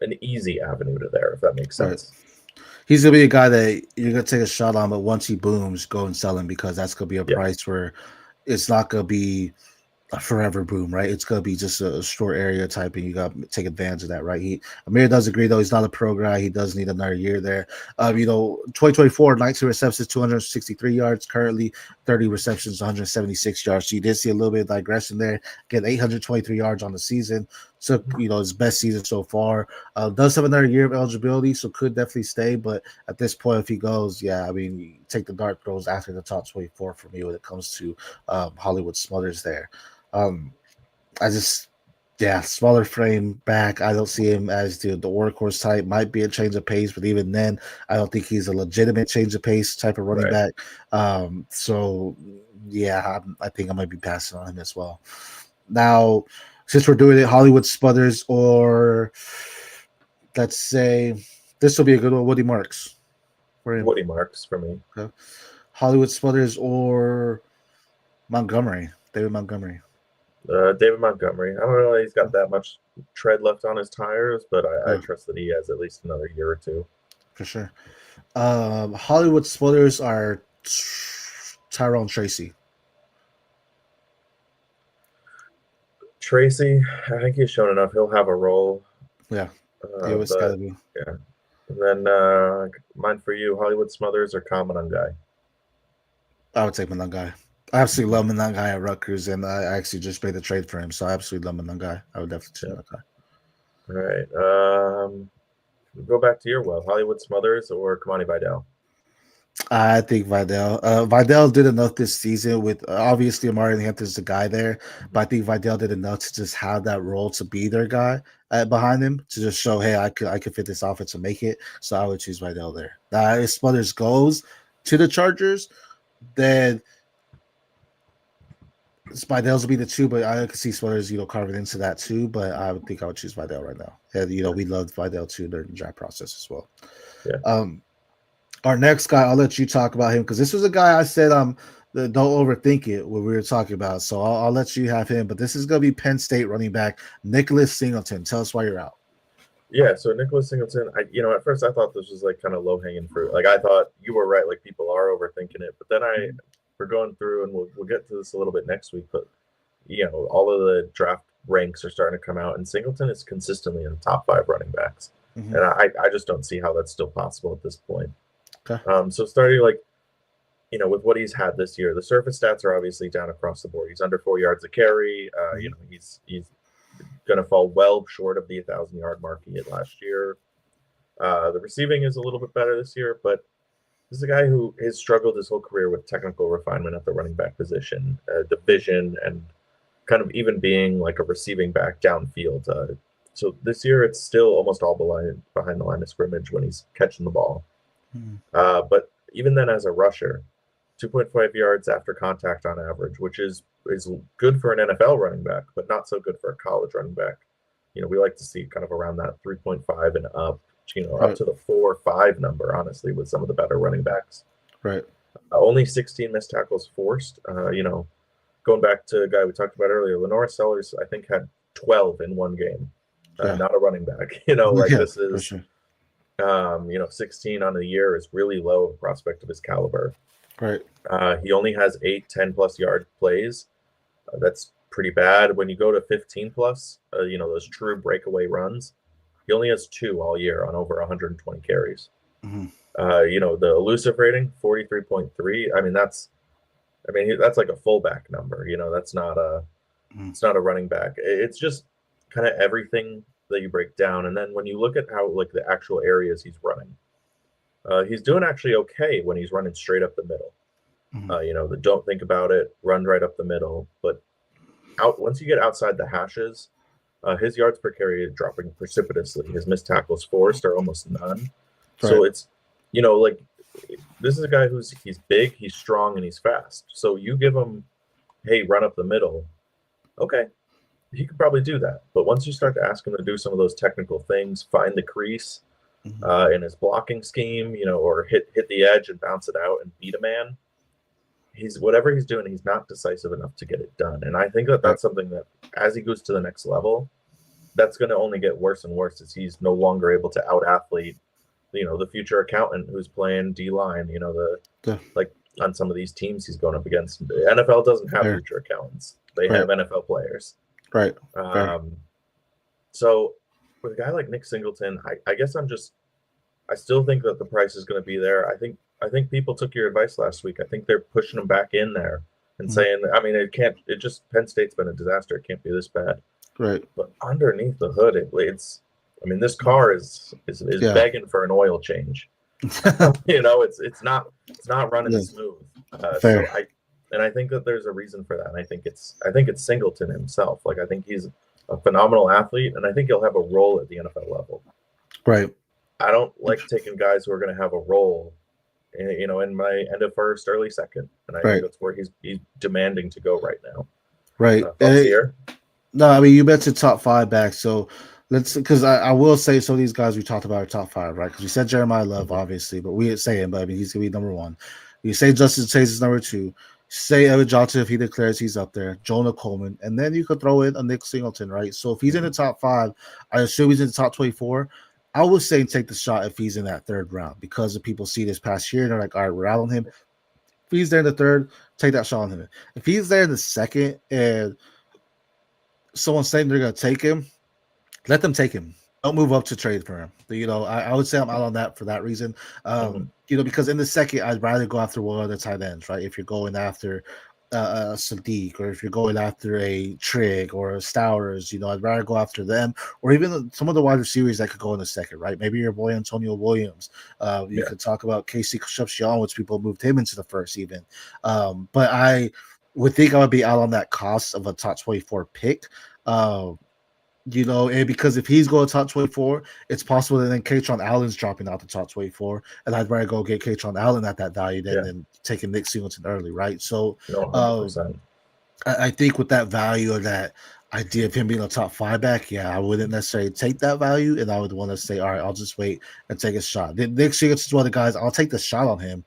an easy avenue to there. If that makes sense. He's gonna be a guy that you're gonna take a shot on, but once he booms, go and sell him because that's gonna be a price where it's not gonna be a forever boom, right? It's gonna be just a short area type, and you got to take advantage of that, right? Amir does agree though; he's not a pro guy. He does need another year there. 2024, 19 receptions, 263 yards. Currently, 30 receptions, 176 yards. So you did see a little bit of digression there. Again, 823 yards on the season. So his best season so far. Does have another year of eligibility, so could definitely stay. But at this point, if he goes, you take the dart throws after the top 24 for me when it comes to Hollywood Smothers there. Smaller frame back. I don't see him as the workhorse type. Might be a change of pace, but even then, I don't think he's a legitimate change of pace type of running back. I think I might be passing on him as well. Now, since we're doing it, Hollywood Smothers, or let's say this will be a good one, Woody Marks. Woody Marks for me. Okay. Hollywood Smothers or Montgomery, David Montgomery. David Montgomery. I don't know if he's got that much tread left on his tires, but I trust that he has at least another year or two. For sure. Hollywood Smothers are Tyrone Tracy. Tracy, I think he's shown enough. He'll have a role. Yeah. It's gotta be. Yeah. And then mine for you, Hollywood Smothers or Kamaran guy? I would take Manangai. I absolutely love Manangai at Rutgers, and I actually just made the trade for him, so I absolutely love Manangai. I would definitely take Manangai. All right. Go back to your well. Hollywood Smothers or Kamani Vidal? I think Vidal. Vidal did enough this season with obviously Amari Hampton's the guy there, but I think Vidal did enough to just have that role to be their guy behind him to just show, hey, I could fit this offense and make it. So I would choose Vidal there. Now, if Smothers goes to the Chargers, then Vidal's will be the 2, but I could see Smothers, carving into that too. But I would think I would choose Vidal right now. And we loved Vidal too during the draft process as well. Yeah. Our next guy, I'll let you talk about him because this was a guy I said don't overthink it when we were talking about. So I'll let you have him. But this is going to be Penn State running back Nicholas Singleton. Tell us why you're out. Yeah, so Nicholas Singleton, at first I thought this was like kind of low-hanging fruit. Like I thought you were right, like people are overthinking it. But then we're going through, and we'll get to this a little bit next week. But all of the draft ranks are starting to come out, and Singleton is consistently in the top 5 running backs, and I just don't see how that's still possible at this point. Okay. So starting with what he's had this year, the surface stats are obviously down across the board. He's under 4 yards a carry. He's going to fall well short of the 1,000-yard mark he had last year. The receiving is a little bit better this year, but this is a guy who has struggled his whole career with technical refinement at the running back position, the vision, and kind of even being like a receiving back downfield. So this year it's still almost all behind the line of scrimmage when he's catching the ball. But even then, as a rusher, 2.5 yards after contact on average, which is good for an NFL running back, but not so good for a college running back. We like to see kind of around that 3.5 and up, up to the 4 or 5 number, honestly, with some of the better running backs. Right. Only 16 missed tackles forced. Going back to a guy we talked about earlier, LaNorris Sellers, I think, had 12 in one game. Not a running back. This is. Sure. 16 on the year is really low prospect of his caliber. Right. He only has 8 10+ yard plays. That's pretty bad. When you go to 15+, those true breakaway runs, he only has 2 all year on over 120 carries. The elusive rating, 43.3. That's like a fullback number. That's not it's not a running back. It's just kind of everything that you break down. And then when you look at how like the actual areas he's running, he's doing actually okay when he's running straight up the middle. Mhm. That don't think about it, run right up the middle. But once you get outside the hashes, his yards per carry is dropping precipitously. His missed tackles forced are almost none. Right. So it's, like this is a guy he's big, he's strong, and he's fast. So you give him, hey, run up the middle. Okay, he could probably do that. But once you start to ask him to do some of those technical things, find the crease Mhm. in his blocking scheme, or hit the edge and bounce it out and beat a man, whatever he's doing, he's not decisive enough to get it done. And I think that Right. that's something that as he goes to the next level, that's going to only get worse and worse as he's no longer able to out athlete, the future accountant who's playing D line, Yeah. like on some of these teams he's going up against. The NFL doesn't have Fair. future accountants; they Right. have NFL players. Right. Fair. So with a guy like Nick Singleton, I guess I still think that the price is going to be there. I think people took your advice last week. I think they're pushing him back in there and Mhm. saying, I mean, Penn State's been a disaster. It can't be this bad. Right. But underneath the hood, this car is Yeah. begging for an oil change. It's not running Yeah. smooth. Fair. I think that there's a reason for that. And I think it's Singleton himself. Like I think he's a phenomenal athlete, and I think he'll have a role at the NFL level. Right. I don't like taking guys who are going to have a role, in my end of first, early second, and I think that's where he's demanding to go right now. Right. Here. No, I mean you mentioned top 5 back, so because I will say some of these guys we talked about are top 5, right? Because we said Jeremiah Love, obviously, but we didn't say him, but I mean he's gonna be number 1. You say Justin Chase is number 2. Say Emmett Johnson if he declares he's up there, Jonah Coleman, and then you could throw in a Nick Singleton, right? So if he's in the top 5, I assume he's in the top 24. I would say take the shot if he's in that 3rd round because the people see this past year and they're like, all right, we're out on him. If he's there in the 3rd, take that shot on him. If he's there in the 2nd and someone's saying they're going to take him, let them take him. Don't move up to trade for him. I would say I'm out on that for that reason. Because in the 2nd, I'd rather go after one of the tight ends, right? If you're going after Sadiq, or if you're going after a Trig or a Stowers, I'd rather go after them, or even some of the wide receivers that could go in the 2nd, right? Maybe your boy Antonio Williams. You could talk about Casey Concepcion, which people moved him into the 1st even. But I would think I would be out on that cost of a top 24 pick. And because if he's going top 24, it's possible that then Katron Allen's dropping out the top 24, and I'd rather go get Katron Allen at that value than taking Nick Singleton early, right? So, 100%. I think with that value or that idea of him being a top 5 back, I wouldn't necessarily take that value, and I would want to say, all right, I'll just wait and take a shot. Nick Singleton's one of the guys, I'll take the shot on him,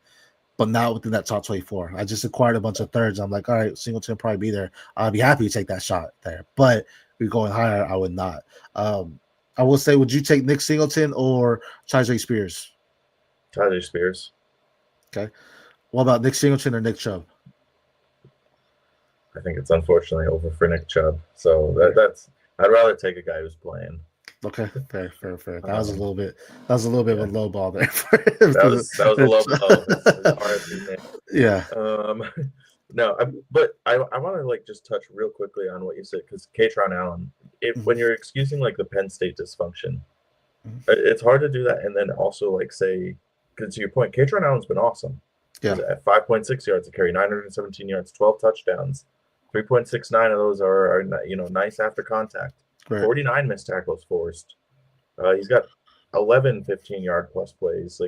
but not within that top 24. I just acquired a bunch of 3rds. I'm like, all right, Singleton will probably be there. I'd be happy to take that shot there, but you're going higher, I would not. I will say, would you take Nick Singleton or Tyjae Spears? Tyjae Spears. Okay. What about Nick Singleton or Nick Chubb? I think it's unfortunately over for Nick Chubb. So I'd rather take a guy who's playing. Okay, fair. That was a little bit of a low ball there. that was a low blow. Yeah. No, but I want to just touch real quickly on what you said, because Katron Allen, when you're excusing the Penn State dysfunction, it's hard to do that and then also say, because to your point, Katron Allen's been awesome. Yeah. At 5.6 yards a carry, 917 yards, 12 touchdowns, 3.69 of those are nice after contact. Right. 49 missed tackles forced. He's got 11 15-yard plus plays.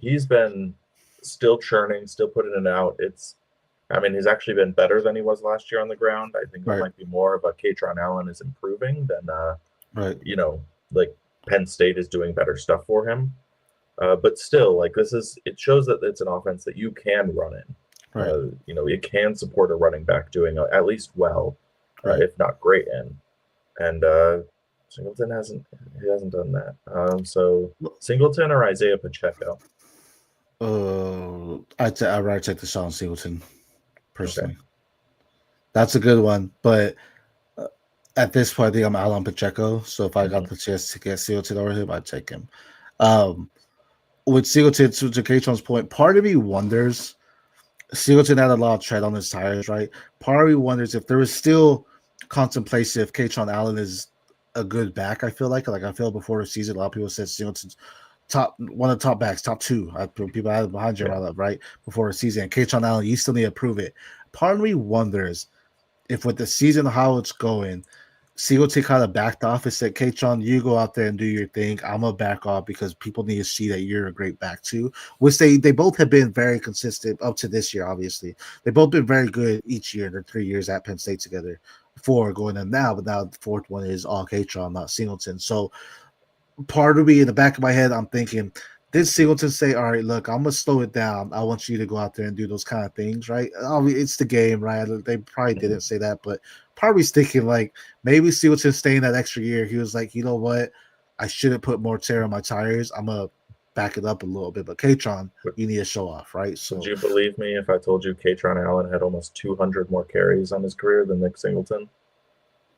He's been still churning, still putting it out. He's actually been better than he was last year on the ground. I think it might be more of a Katron Allen is improving than Penn State is doing better stuff for him. But still, it shows that it's an offense that you can run in. Right. You can support a running back doing at least well, if not great in. And Singleton hasn't done that. So Singleton or Isaiah Pacheco? I'd rather take the shot on Singleton, personally. Okay. That's a good one, but at this point, I think I'm out on Pacheco. So if I got the chance to get Singleton over him, I'd take him. With Singleton, to Katron's point, part of me wonders. Singleton had a lot of tread on his tires, right? Part of me wonders if there was still contemplation if Katron Allen is a good back. I feel before the season, a lot of people said Singleton's one of the top backs, top two. People had behind you right before the season. And Kaytron Allen, you still need to prove it. Part of me wonders if with the season how it's going, Singleton kind of backed off and said, Kaytron, you go out there and do your thing. I'm gonna back off because people need to see that you're a great back too. Which they both have been very consistent up to this year, obviously. They've both been very good each year, their 3 years at Penn State together. 4 going in now, but now the fourth one is all Kaytron, not Singleton. So part of me in the back of my head, I'm thinking, did Singleton say, all right, look, I'm gonna slow it down. I want you to go out there and do those kind of things, right? It's the game, right? They probably didn't say that, but probably thinking like maybe Singleton staying that extra year. He was like, you know what? I shouldn't put more tear on my tires. I'm gonna back it up a little bit. But Kaytron, you need to show off, right? So would you believe me if I told you Kaytron Allen had almost 200 more carries on his career than Nick Singleton?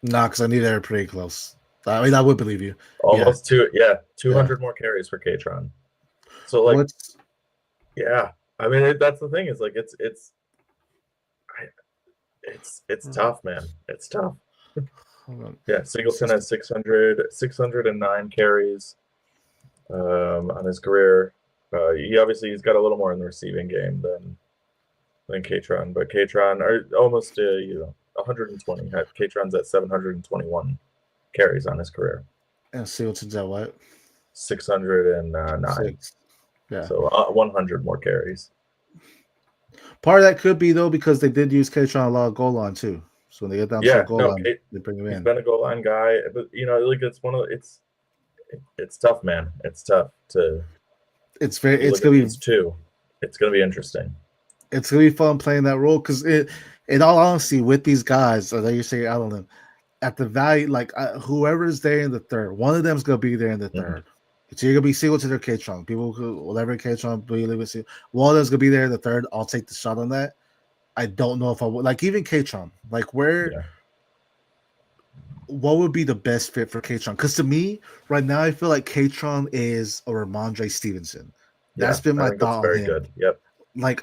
Nah, because I knew they were pretty close. I mean, I would believe you. Almost 200 more carries for Kaytron. So like, yeah, I mean that's the thing is like it's tough, man. It's tough. Yeah, Singleton has 609 carries on his career. He's got a little more in the receiving game than Kaytron, but Kaytron are almost 120. Kaytron's at 721 carries on his career. And Singleton's at what? 609. Yeah. So 100 more carries. Part of that could be though because they did use Kaytron a lot of goal line too. So when they get down to the goal line, they bring him in. He's been a goal line guy, but like it's it's tough, man. It's tough to. It's gonna be two. It's gonna be interesting. It's gonna be fun playing that role because in all honesty, with these guys, or that you say out of them, at the value, like whoever's there in the third, one of them's gonna be there in the third. It's either gonna be Singleton or Kaytron. People who whatever Kaytron believe it. One of them's gonna be there in the third. I'll take the shot on that. I don't know if I would like even Kaytron. Like what would be the best fit for Kaytron? Because to me, right now, I feel like Kaytron is a Ramondre Stevenson. That's been my thought on him. Good. Yep. Like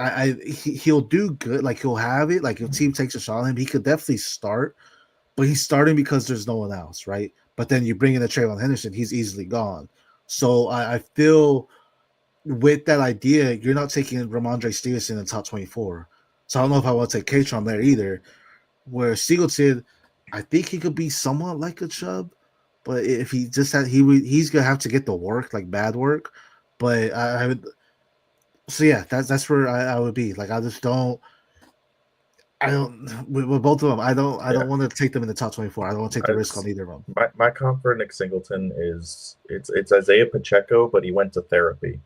he'll do good. Like he'll have it. Like if team takes a shot on him, he could definitely start. But he's starting because there's no one else, right? But then you bring in a Trayvon Henderson, he's easily gone. So I feel with that idea, you're not taking Ramondre Stevenson in the top 24. So I don't know if I want to take Kaytron there either. Where Singleton, I think he could be somewhat like a Chubb, but if he just had he's gonna have to get the work, like bad work. But I would. So yeah, that's where I would be. Like I just don't. I don't with both of them. I don't want to take them in the top 24. I don't want to take the risk on either of them. My comp for Nick Singleton is it's Isaiah Pacheco, but he went to therapy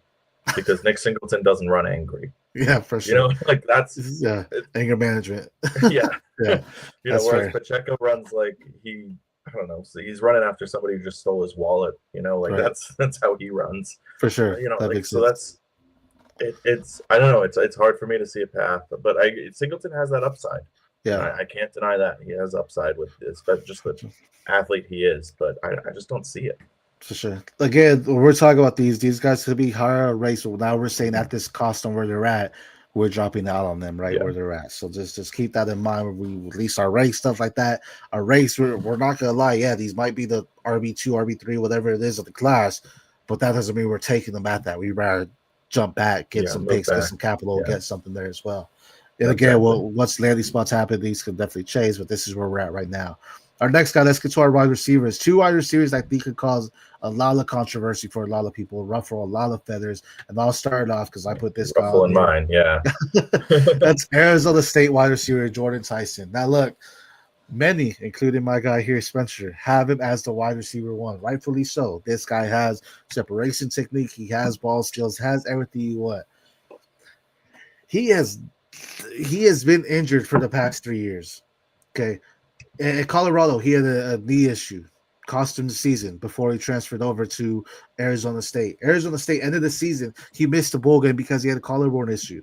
because Nick Singleton doesn't run angry. Yeah, for sure. Like that's anger management. Yeah. Whereas fair. Pacheco runs like I don't know. So he's running after somebody who just stole his wallet. That's how he runs. For sure. That makes sense. That's. It's I don't know. It's hard for me to see a path, but Singleton has that upside. Yeah, I can't deny that he has upside with this, but just the athlete he is. But I just don't see it. For sure. Again, when we're talking about these guys could be higher race. Now we're saying at this cost on where they're at, we're dropping out on them right where they're at. So just keep that in mind when we release our race stuff like that. Our race, we're not gonna lie. Yeah, these might be the RB2, RB3, whatever it is of the class, but that doesn't mean we're taking them at that. We rather jump back, get some picks, get some capital, get something there as well. And again, once landing spots happen, these could definitely change, but this is where we're at right now. Our next guy, let's get to our wide receivers. 2 wide receivers I think could cause a lot of controversy for a lot of people, ruffle a lot of feathers. And I'll start off because I put this guy in mine. Yeah. That's Arizona State wide receiver Jordyn Tyson. Now look, many, including my guy here, Spencer, have him as the wide receiver 1. Rightfully so. This guy has separation technique. He has ball skills, has everything you want. He has been injured for the past 3 years. Okay. In Colorado, he had a knee issue. Cost him the season before he transferred over to Arizona State. Arizona State ended the season. He missed the bowl game because he had a collarbone issue.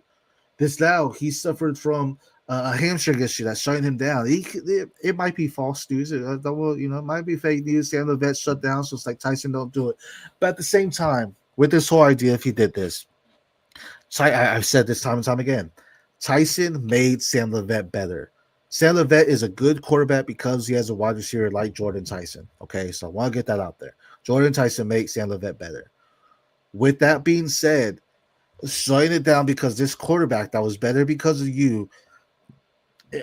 This now, he suffered from a hamstring issue that's shutting him down. It might be false news. It might be fake news. Sam LeVet shut down, so it's like Tyson don't do it. But at the same time, with this whole idea, if he did this, I've said this time and time again, Tyson made Sam LeVet better. Sam LeVet is a good quarterback because he has a wide receiver like Jordyn Tyson. Okay, so I want to get that out there. Jordyn Tyson makes Sam LeVet better. With that being said, slowing it down because this quarterback that was better because of you,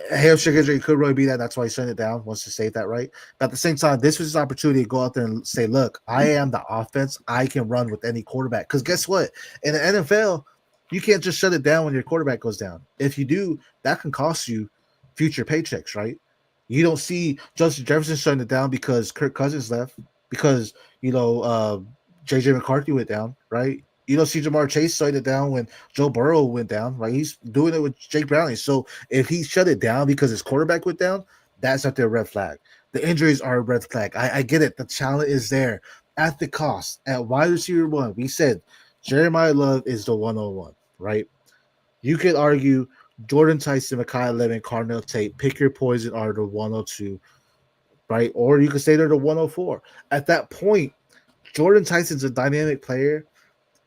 hamstring injury could really be that. That's why he's shutting it down. Wants to save that, right? But at the same time, this was his opportunity to go out there and say, "Look, I am the offense. I can run with any quarterback." Because guess what? In the NFL, you can't just shut it down when your quarterback goes down. If you do, that can cost you future paychecks, right? You don't see Justin Jefferson shutting it down because Kirk Cousins left, because JJ McCarthy went down, right? You don't see Jamar Chase shut it down when Joe Burrow went down, right? He's doing it with Jake Browning. So if he shut it down because his quarterback went down, that's not their red flag. The injuries are a red flag. I get it. The talent is there at the cost. At wide receiver 1, we said Jeremiah Love is the 101, right? You could argue Jordyn Tyson, Mekhi Levin, Cardinal Tate, pick your poison, are the 102, right? Or you could say they're the 104. At that point, Jordyn Tyson's a dynamic player,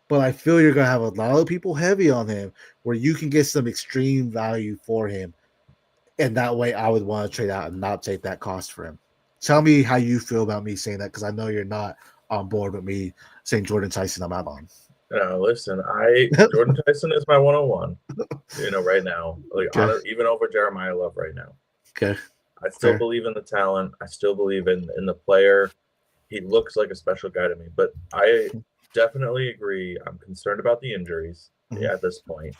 but I feel you're going to have a lot of people heavy on him where you can get some extreme value for him. And that way I would want to trade out and not take that cost for him. Tell me how you feel about me saying that, because I know you're not on board with me saying Jordyn Tyson I'm out on. No, listen, Jordyn Tyson is my 101, right now. Like even over Jeremiah Love right now. Okay. I still believe in the talent. I still believe in the player. He looks like a special guy to me, but I definitely agree. I'm concerned about the injuries at this point.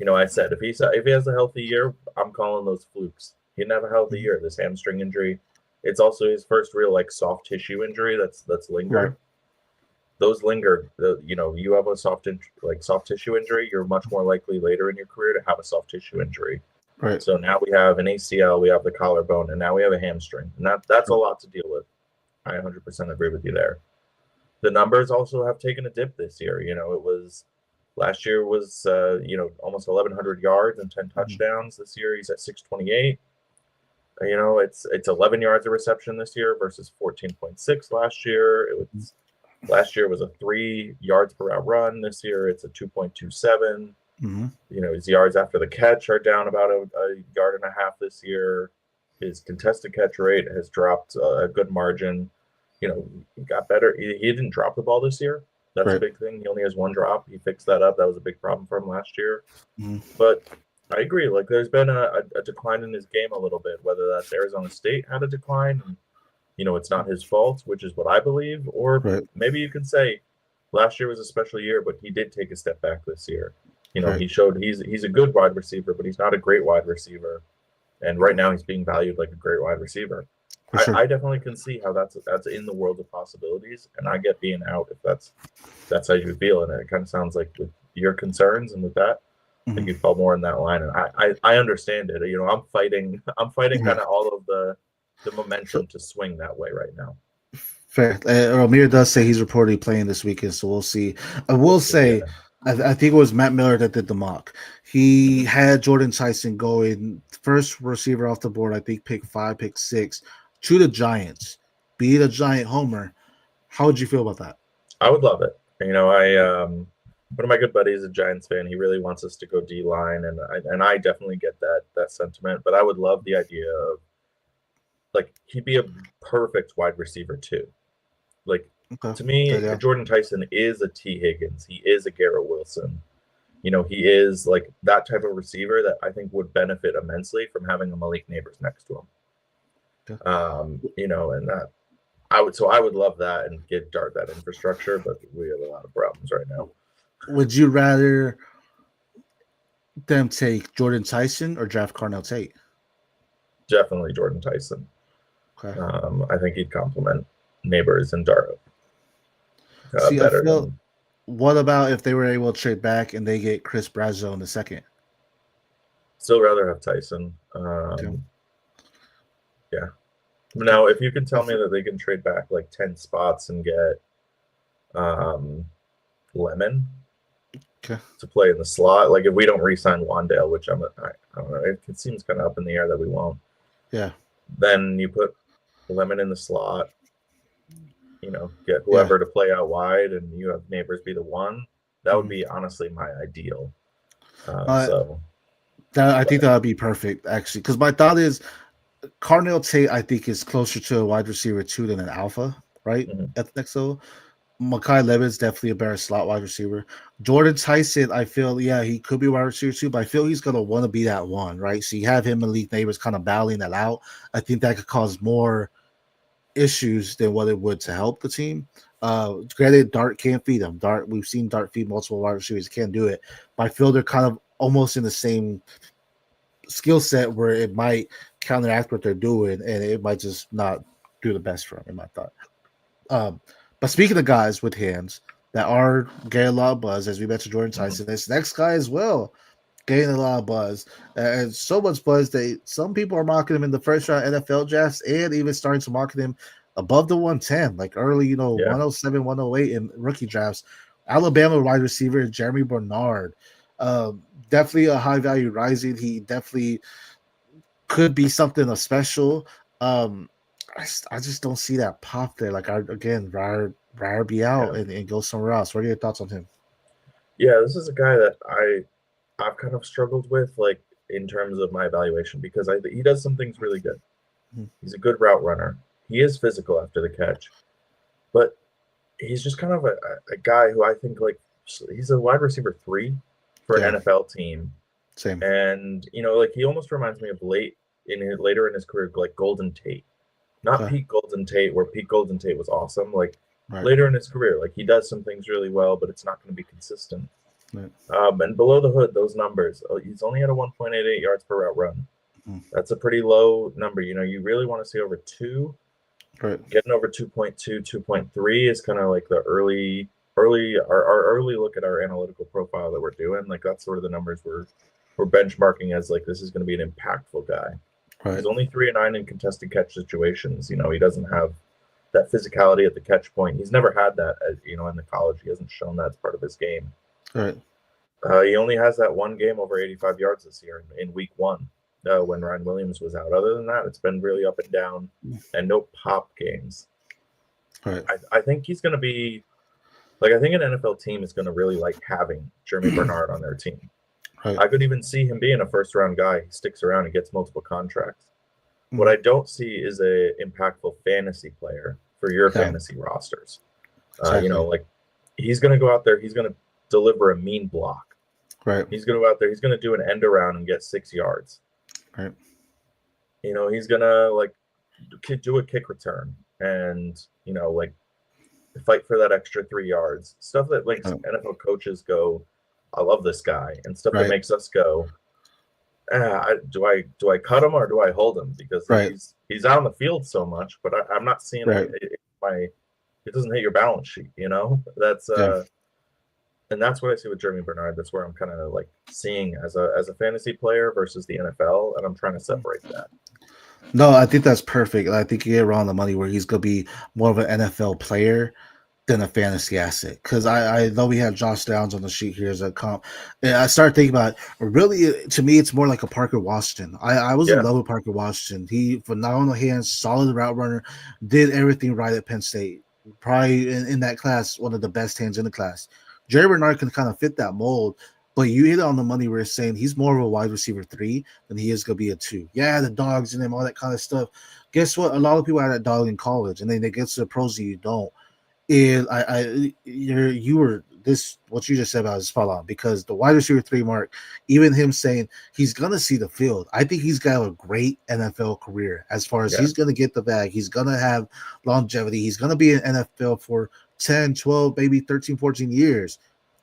I said if he has a healthy year, I'm calling those flukes. He didn't have a healthy year. This hamstring injury, it's also his first real soft tissue injury that's lingered. Right. Those linger. You have a soft tissue injury, you're much more likely later in your career to have a soft tissue injury. Right. So now we have an ACL, we have the collarbone, and now we have a hamstring, and that's a lot to deal with. I 100% agree with you there. The numbers also have taken a dip this year. Last year was almost 1,100 yards and 10 touchdowns. This year he's at 628. It's 11 yards of reception this year versus 14.6 last year. Last year was a 3 yards per route run. This year it's a 2.27. His yards after the catch are down about a yard and a half this year. His contested catch rate has dropped a good margin. He got better. He didn't drop the ball this year. That's a big thing. He only has one drop. He fixed that up. That was a big problem for him last year. But I agree. There's been a decline in his game a little bit, whether that's Arizona State had a decline. And, it's not his fault, which is what I believe. Or maybe you can say last year was a special year, but he did take a step back this year. He showed he's a good wide receiver, but he's not a great wide receiver. And right now he's being valued like a great wide receiver. Sure. I definitely can see how that's in the world of possibilities, and I get being out if that's how you feel. And it kind of sounds like with your concerns and with that, I think you fall more in that line. And I understand it. I'm fighting kind of all of the momentum to swing that way right now. Fair. Ramir does say he's reportedly playing this weekend, so we'll see. I will say, I think it was Matt Miller that did the mock. He had Jordyn Tyson going first receiver off the board, I think pick 5, pick 6, to the Giants. Be the Giant homer. How would you feel about that? I would love it. One of my good buddies is a Giants fan. He really wants us to go D-line, and I definitely get that sentiment. But I would love the idea of, he'd be a perfect wide receiver too. To me, Jordyn Tyson is a T. Higgins. He is a Garrett Wilson. He is that type of receiver that I think would benefit immensely from having a Malik Neighbors next to him. And that I would love that and get Dart that infrastructure, but we have a lot of problems right now. Would you rather them take Jordyn Tyson or draft Cardinal Tate? Definitely Jordyn Tyson. Okay. I think he'd complement Neighbors and Dart better. What about if they were able to trade back and they get Chris Brazo in the second? Still rather have Tyson. Yeah. Now, if you can tell me that they can trade back 10 spots and get Lemon to play in the slot, if we don't re-sign Wandale, which I don't know, it seems kind of up in the air that we won't. Yeah. Then you put Lemon in the slot, get whoever to play out wide, and you have Neighbors be the one. That would be honestly my ideal. I think that would be perfect, actually, because my thought is Cardinal Tate, I think, is closer to a wide receiver 2 than an alpha, right? At the next level. Mekhi Levin's definitely a better slot wide receiver. Jordyn Tyson, I feel, he could be wide receiver too, but I feel he's going to want to be that one, right? So you have him and Malik Neighbors kind of battling that out. I think that could cause more issues than what it would to help the team. Granted, Dart can't feed him. We've seen Dart feed multiple wide receivers, can't do it. But I feel they're kind of almost in the same skill set where it might counteract what they're doing, and it might just not do the best for him, in my thought. But speaking of guys with hands that are getting a lot of buzz, as we mentioned, Jordyn Tyson, this next guy as well getting a lot of buzz, and so much buzz that some people are mocking him in the first round NFL drafts, and even starting to mock him above the 110, like early, 107, 108 in rookie drafts. Alabama wide receiver Germie Bernard, definitely a high value rising. He definitely could be something of special. I just don't see that pop there. Like, rather be out and go somewhere else. What are your thoughts on him? Yeah, this is a guy that I've kind of struggled with, like, in terms of my evaluation, because he does some things really good. Mm-hmm. He's a good route runner. He is physical after the catch, but he's just kind of a guy who I think, like, he's a wide receiver 3 for an NFL team. Same. And, like, he almost reminds me of later in his career, like Golden Tate. Not Pete Golden Tate, where Pete Golden Tate was awesome. Like, later in his career, like, he does some things really well, but it's not going to be consistent. Right. And below the hood, those numbers, he's only at a 1.88 yards per route run. That's a pretty low number. You really want to see over 2. Right. Getting over 2.2, 2.3 is kind of like the early look at our analytical profile that we're doing. Like, that's sort of the numbers we're benchmarking as, like, this is going to be an impactful guy. Right. He's only 3-9 in contested catch situations. He doesn't have that physicality at the catch point. He's never had that, in the college. He hasn't shown that as part of his game. Right. He only has that one game over 85 yards this year in week 1 when Ryan Williams was out. Other than that, it's been really up and down and no pop games. Right. I think he's going to be like, I think an NFL team is going to really like having Germie Bernard on their team. Right. I could even see him being a first-round guy. He sticks around and gets multiple contracts. What I don't see is a impactful fantasy player for your fantasy rosters. Exactly. Like, he's going to go out there. He's going to deliver a mean block. Right. He's going to go out there. He's going to do an end around and get 6 yards. Right. He's going to, like, do a kick return and, like, fight for that extra 3 yards. Stuff that makes NFL coaches go, I love this guy, and stuff that makes us go, do I cut him or do I hold him? Because he's out on the field so much, but I'm not seeing it doesn't hit your balance sheet, That's and that's what I see with Germie Bernard. That's where I'm kind of like seeing as a fantasy player versus the NFL, and I'm trying to separate that. No, I think that's perfect. I think you get around the money where he's going to be more of an NFL player than a fantasy asset. Because I know we have Josh Downs on the sheet here as a comp. And I started thinking about it. Really, to me, it's more like a Parker Washington. I was in love with Parker Washington. He, phenomenal hands, solid route runner, did everything right at Penn State. Probably in that class, one of the best hands in the class. Germie Bernard can kind of fit that mold. But you hit it on the money where it's saying he's more of a wide receiver 3 than he is going to be a 2. Yeah, the dogs in him, all that kind of stuff. Guess what? A lot of people had that dog in college, and then they get to the pros and you don't. And what you just said about is spot on, because the wide receiver 3 mark, even him saying he's going to see the field, I think he's got a great NFL career as far as he's going to get the bag. He's going to have longevity. He's going to be in NFL for 10, 12, maybe 13, 14 years.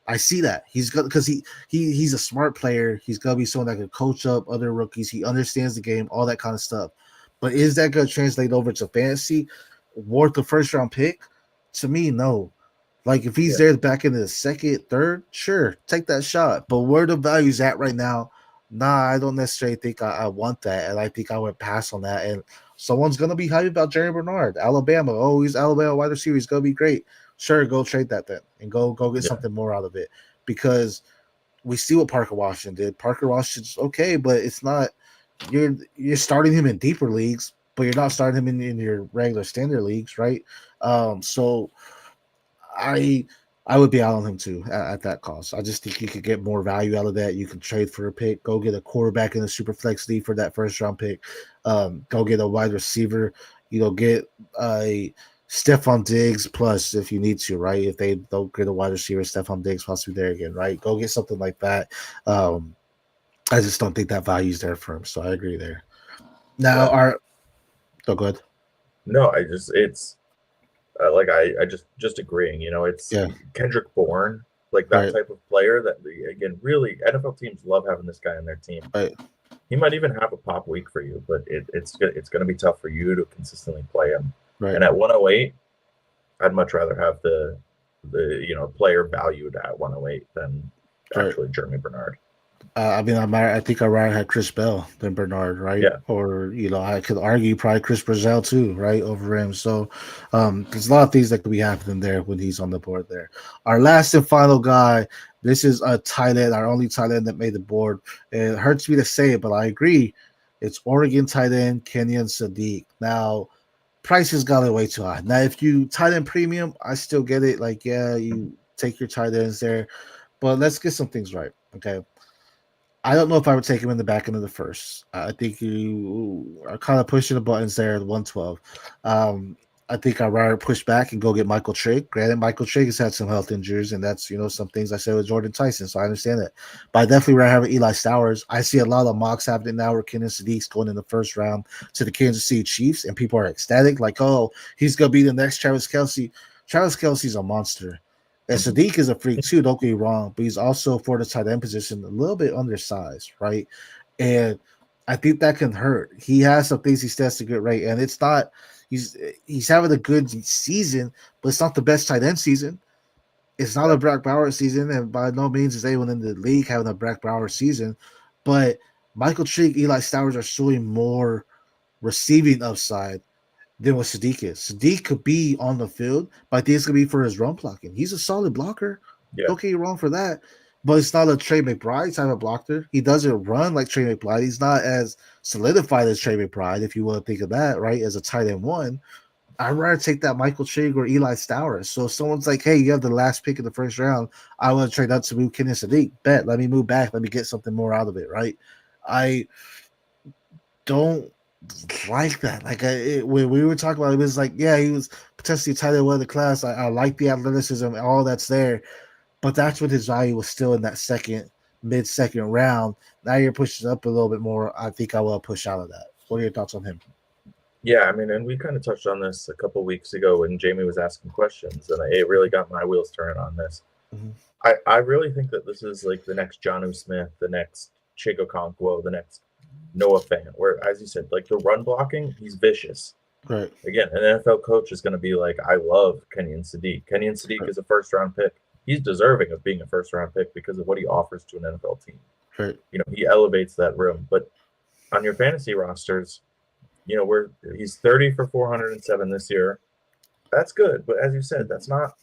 I see that he's got, because he's a smart player. He's gonna be someone that can coach up other rookies. He understands the game, all that kind of stuff. But is that gonna translate over to fantasy? Worth the first round pick? To me, no. Like, if he's there back in the second, third, sure, take that shot. But where the value's at right now, I don't necessarily think I want that, and I think I would pass on that. And someone's gonna be hyped about Germie Bernard, Alabama. Oh, he's Alabama wide receiver. He's gonna be great. Sure, go trade that then and go get something more out of it, because we see what Parker Washington did. Parker Washington's okay, but it's not you're starting him in deeper leagues, but you're not starting him in your regular standard leagues, right? So I would be out on him too at that cost. I just think you could get more value out of that. You can trade for a pick, go get a quarterback in the super flex league for that first round pick, go get a wide receiver, get a Stephon Diggs plus if you need to, right? If they don't get a wide receiver, Stephon Diggs possibly there again, right? Go get something like that. I just don't think that value's there for him. So I agree there. Now, Yeah. oh, good. No, it's like I just agreeing. It's Yeah, Kendrick Bourne, like that right, type of player that again, really NFL teams love having this guy on their team. right, He might even have a pop week for you, but it's going to be tough for you to consistently play him. right, And at 108, I'd much rather have the player valued at 108 than right. actually Germie Bernard. I mean, I think I'd rather have Chris Bell than Bernard, right? Yeah, Or I could argue probably Chris Brazil too, right, over him. So, there's a lot of things that could be happening there when he's on the board there. Our last and final guy. This is a tight end, our only tight end that made the board. It hurts me to say it, but I agree. It's Oregon tight end Kenyon Sadiq. Now, prices got it way too high. Now, if you tight end premium, I still get it. Like, yeah, you take your tight ends there, but let's get some things right. Okay. I don't know if I would take him in the back end of the first. I think you are kind of pushing the buttons there at 112. I think I'd rather push back and go get Michael Trigg. Granted, Michael Trigg has had some health injuries, and that's some things I said with Jordyn Tyson, so I understand that. But I definitely rather have Eli Stowers. I see a lot of mocks happening now where Kenyon Sadiq's going in the first round to the Kansas City Chiefs, and people are ecstatic, like, oh, he's gonna be the next Travis Kelce. Travis Kelce's a monster. And Sadiq is a freak too, don't get me wrong, but he's also for the tight end position a little bit undersized, right? And I think that can hurt. He has some things he says to get right, and it's not he's having a good season, but it's not the best tight end season. It's not a Brock Bowers season, and by no means is anyone in the league having a Brock Bowers season. But Michael Trigg, Eli Stowers are showing more receiving upside than what Sadiq is. Sadiq could be on the field, but I think it's gonna be for his run blocking. He's a solid blocker. yeah, Don't get me wrong for that. But it's not a Trey McBride type of blocker. He doesn't run like Trey McBride. He's not as solidified as Trey McBride, if you want to think of that, right? As a tight end one. I'd rather take that Michael Trigg or Eli Stowers. So if someone's like, hey, you have the last pick in the first round, I want to trade up to move Kenyon Sadiq. Bet, let me move back. Let me get something more out of it, right? I don't like that. Like when we were talking about it, was like, yeah, he was potentially tight end one of the class. I like the athleticism, all that's there, but that's when his value was still in that mid-second round. Now you're pushing up a little bit more. I think I will push out of that. What are your thoughts on him? yeah. I mean, and we kind of touched on this a couple weeks ago when Jamie was asking questions, and it really got my wheels turning on this. Mm-hmm. I really think that this is like the next Jonnu Smith, the next Chico Okonkwo, the next Noah Fant, where, as you said, like the run blocking, he's vicious. Right. Again, an NFL coach is going to be like, I love Kenyon Sadiq. Kenyon Sadiq is a first-round pick. He's deserving of being a first-round pick because of what he offers to an NFL team. Right. He elevates that room. But on your fantasy rosters, he's 30 for 407 this year. That's good, but as you said, that's not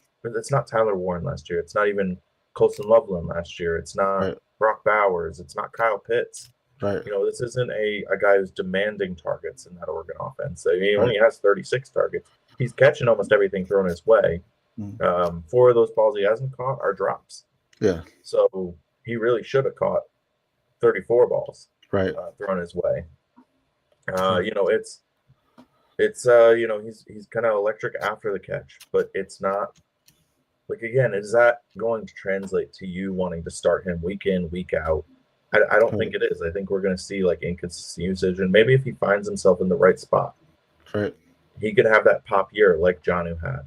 Tyler Warren last year. It's not even Colson Loveland last year. It's not Brock Bowers. It's not Kyle Pitts. Right. This isn't a guy who's demanding targets in that Oregon offense. So he only has 36 targets. He's catching almost everything thrown his way. 4 of those balls he hasn't caught are drops. Yeah. So he really should have caught 34 balls thrown his way. He's kind of electric after the catch, but it's not like, again, is that going to translate to you wanting to start him week in, week out? I don't think it is. I think we're going to see like inconsistent usage, and maybe if he finds himself in the right spot, he could have that pop year like Jonnu had.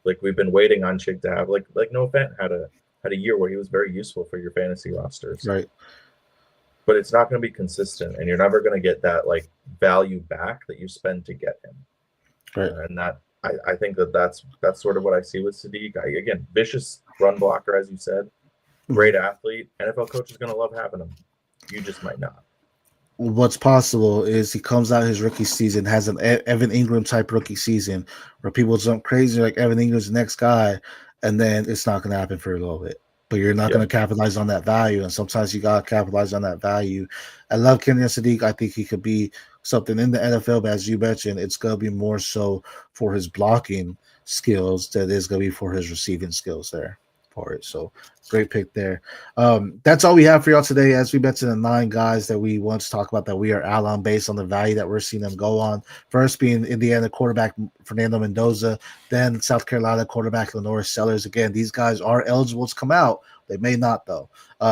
Like we've been waiting on Chig to have. Like Noah Fant had a year where he was very useful for your fantasy rosters. Right. But it's not going to be consistent, and you're never going to get that like value back that you spend to get him. Right. And that I think that's sort of what I see with Sadiq. Again, vicious run blocker, as you said. Great athlete. NFL coach is going to love having him. You just might not. What's possible is he comes out his rookie season, has an Evan Ingram type rookie season where people jump crazy like Evan Ingram's the next guy, and then it's not going to happen for a little bit. But you're not going to capitalize on that value, and sometimes you got to capitalize on that value. I love Kenyon Sadiq. I think he could be something in the NFL, but as you mentioned, it's going to be more so for his blocking skills than it is going to be for his receiving skills there. for it. So great pick there. That's all we have for y'all today. As we mentioned, the 9 guys that we want to talk about that we are out on based on the value that we're seeing them go on. First being Indiana quarterback Fernando Mendoza, then South Carolina quarterback LaNorris Sellers. Again, these guys are eligible to come out. They may not, though.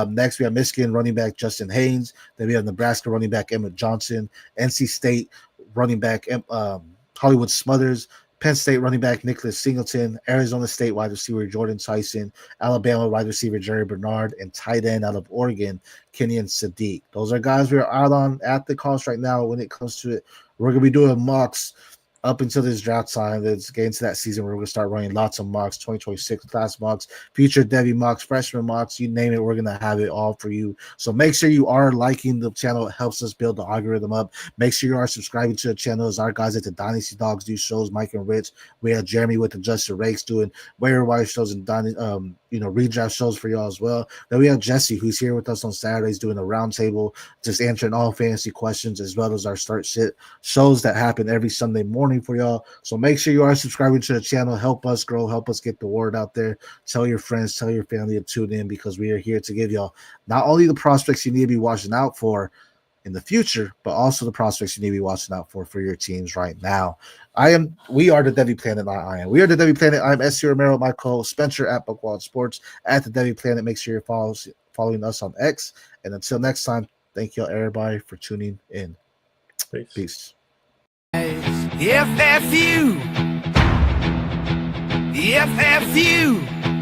Next, we have Michigan running back Justin Haynes. Then we have Nebraska running back Emmett Johnson. NC State running back Hollywood Smothers. Penn State running back Nicholas Singleton. Arizona State wide receiver Jordyn Tyson. Alabama wide receiver Germie Bernard. And tight end out of Oregon, Kenyon Sadiq. Those are guys we're out on at the cost right now when it comes to it. We're going to be doing mocks up until this draft time. That's getting to that season where we're going to start running lots of mocks, 2026 class mocks, future Devy mocks, freshman mocks, you name it, we're going to have it all for you. So make sure you are liking the channel. It helps us build the algorithm up. Make sure you are subscribing to the channel. As our guys at the Dynasty Dogs do shows, Mike and Rich. We have Jeremy with the Adjusted Rakes doing waiver wire shows and redraft shows for y'all as well. Then we have Jesse, who's here with us on Saturdays doing a roundtable, just answering all fantasy questions, as well as our start shit shows that happen every Sunday morning for y'all. So make sure you are subscribing to the channel. Help us grow, help us get the word out there. Tell your friends, tell your family to tune in, because we are here to give y'all not only the prospects you need to be watching out for in the future, but also the prospects you need to be watching out for your teams right now. We are the Devy Planet. We are the Devy Planet. I'm S.C. Romero, my co-host Spencer at Buckwild Sports at the Devy Planet. Make sure you're following us on X. And until next time, thank you everybody for tuning in. Peace. FFU. FFU.